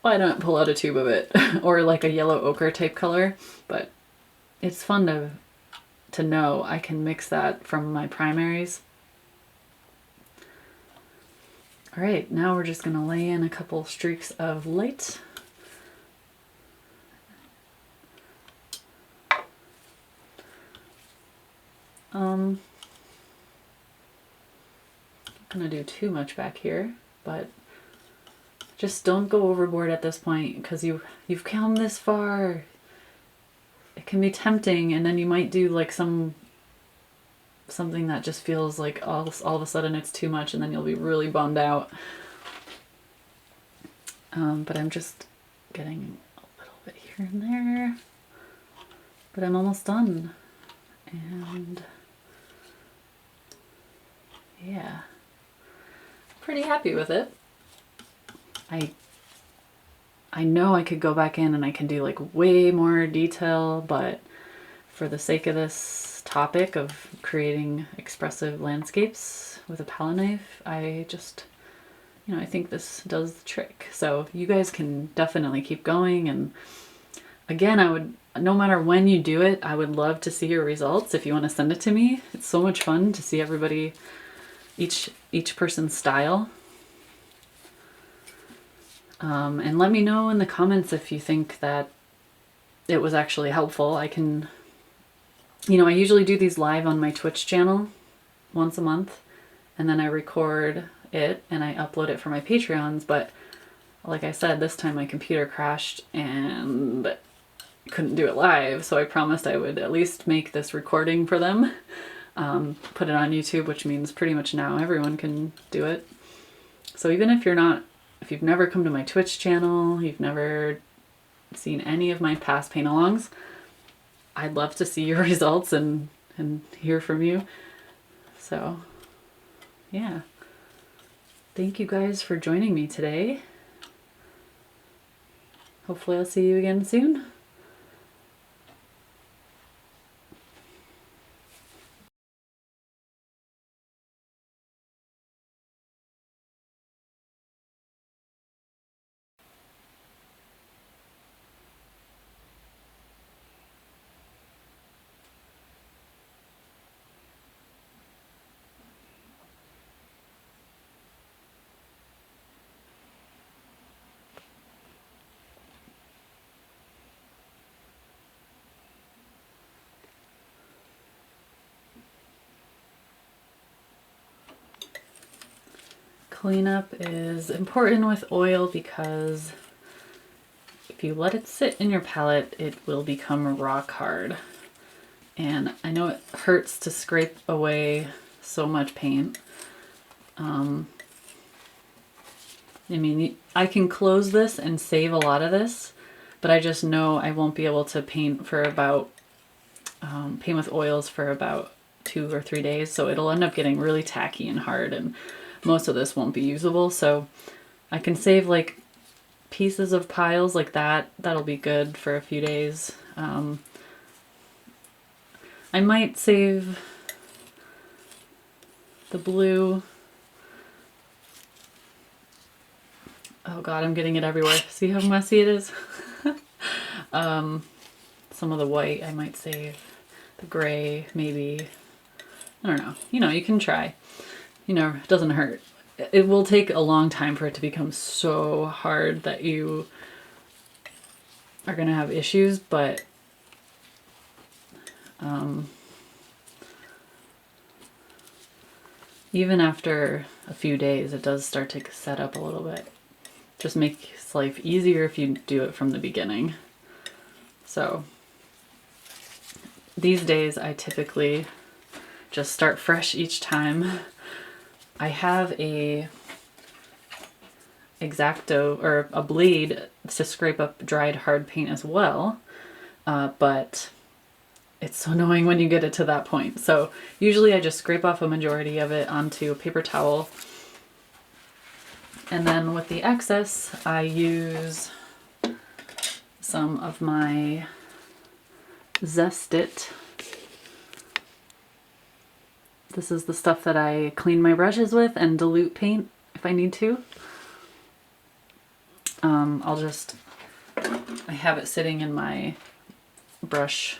Speaker 1: Why not pull out a tube of it? Or like a yellow ochre type color, but it's fun to know I can mix that from my primaries. All right, now we're just gonna lay in a couple streaks of light. I'm not gonna do too much back here, but just don't go overboard at this point, because you've come this far. It can be tempting, and then you might do like something that just feels like all of a sudden it's too much, and then you'll be really bummed out. But I'm just getting a little bit here and there, but I'm almost done. And yeah, pretty happy with it. I know I could go back in and I can do like way more detail, but for the sake of this topic of creating expressive landscapes with a palette knife, I just, I think this does the trick. So you guys can definitely keep going. And again, no matter when you do it, I would love to see your results if you want to send it to me. It's so much fun to see everybody, each person's style. And let me know in the comments if you think that it was actually helpful. I can, I usually do these live on my Twitch channel once a month, and then I record it and I upload it for my Patreons. But like I said, this time my computer crashed and couldn't do it live, so I promised I would at least make this recording for them, put it on YouTube, which means pretty much now everyone can do it. So even if you've never come to my Twitch channel, you've never seen any of my past paint-alongs, I'd love to see your results and hear from you. So yeah, thank you guys for joining me today. Hopefully I'll see you again soon. Cleanup is important with oil because if you let it sit in your palette, it will become rock hard. And I know it hurts to scrape away so much paint. I mean, I can close this and save a lot of this, but I just know I won't be able to paint for about, paint with oils for about 2 or 3 days. So it'll end up getting really tacky and hard, and most of this won't be usable. So I can save like pieces of piles like that. That'll be good for a few days. I might save the blue. Oh God, I'm getting it everywhere. See how messy it is? Some of the white I might save. The gray, maybe. I don't know. You can try. It doesn't hurt. It will take a long time for it to become so hard that you are going to have issues, but even after a few days, it does start to set up a little bit. Just makes life easier if you do it from the beginning. So these days I typically just start fresh each time. I have a X-Acto or a blade to scrape up dried hard paint as well, but it's so annoying when you get it to that point. So usually I just scrape off a majority of it onto a paper towel, and then with the excess I use some of my Zest It This is the stuff that I clean my brushes with and dilute paint if I need to. I have it sitting in my brush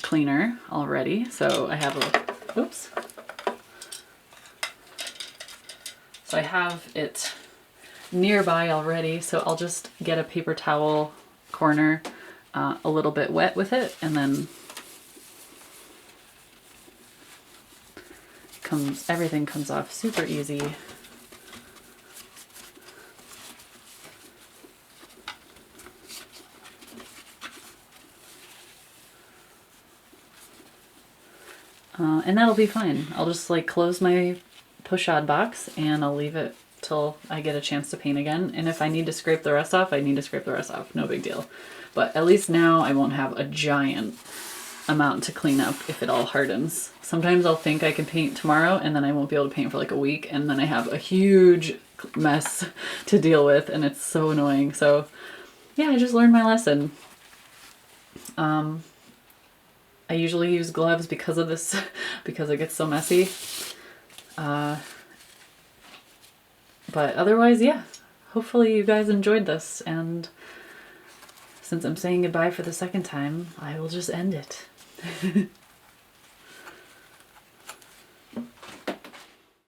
Speaker 1: cleaner already, so I have a, oops. So I have it nearby already, so I'll just get a paper towel corner a little bit wet with it, and then everything comes off super easy. And that'll be fine. I'll just like close my push-on box and I'll leave it till I get a chance to paint again. And if I need to scrape the rest off, I need to scrape the rest off. No big deal. But at least now I won't have a giant amount to clean up if it all hardens. Sometimes I'll think I can paint tomorrow and then I won't be able to paint for like a week, and then I have a huge mess to deal with and it's so annoying. So yeah, I just learned my lesson. I usually use gloves because of this, because it gets so messy. But otherwise, yeah, hopefully you guys enjoyed this, and since I'm saying goodbye for the second time, I will just end it.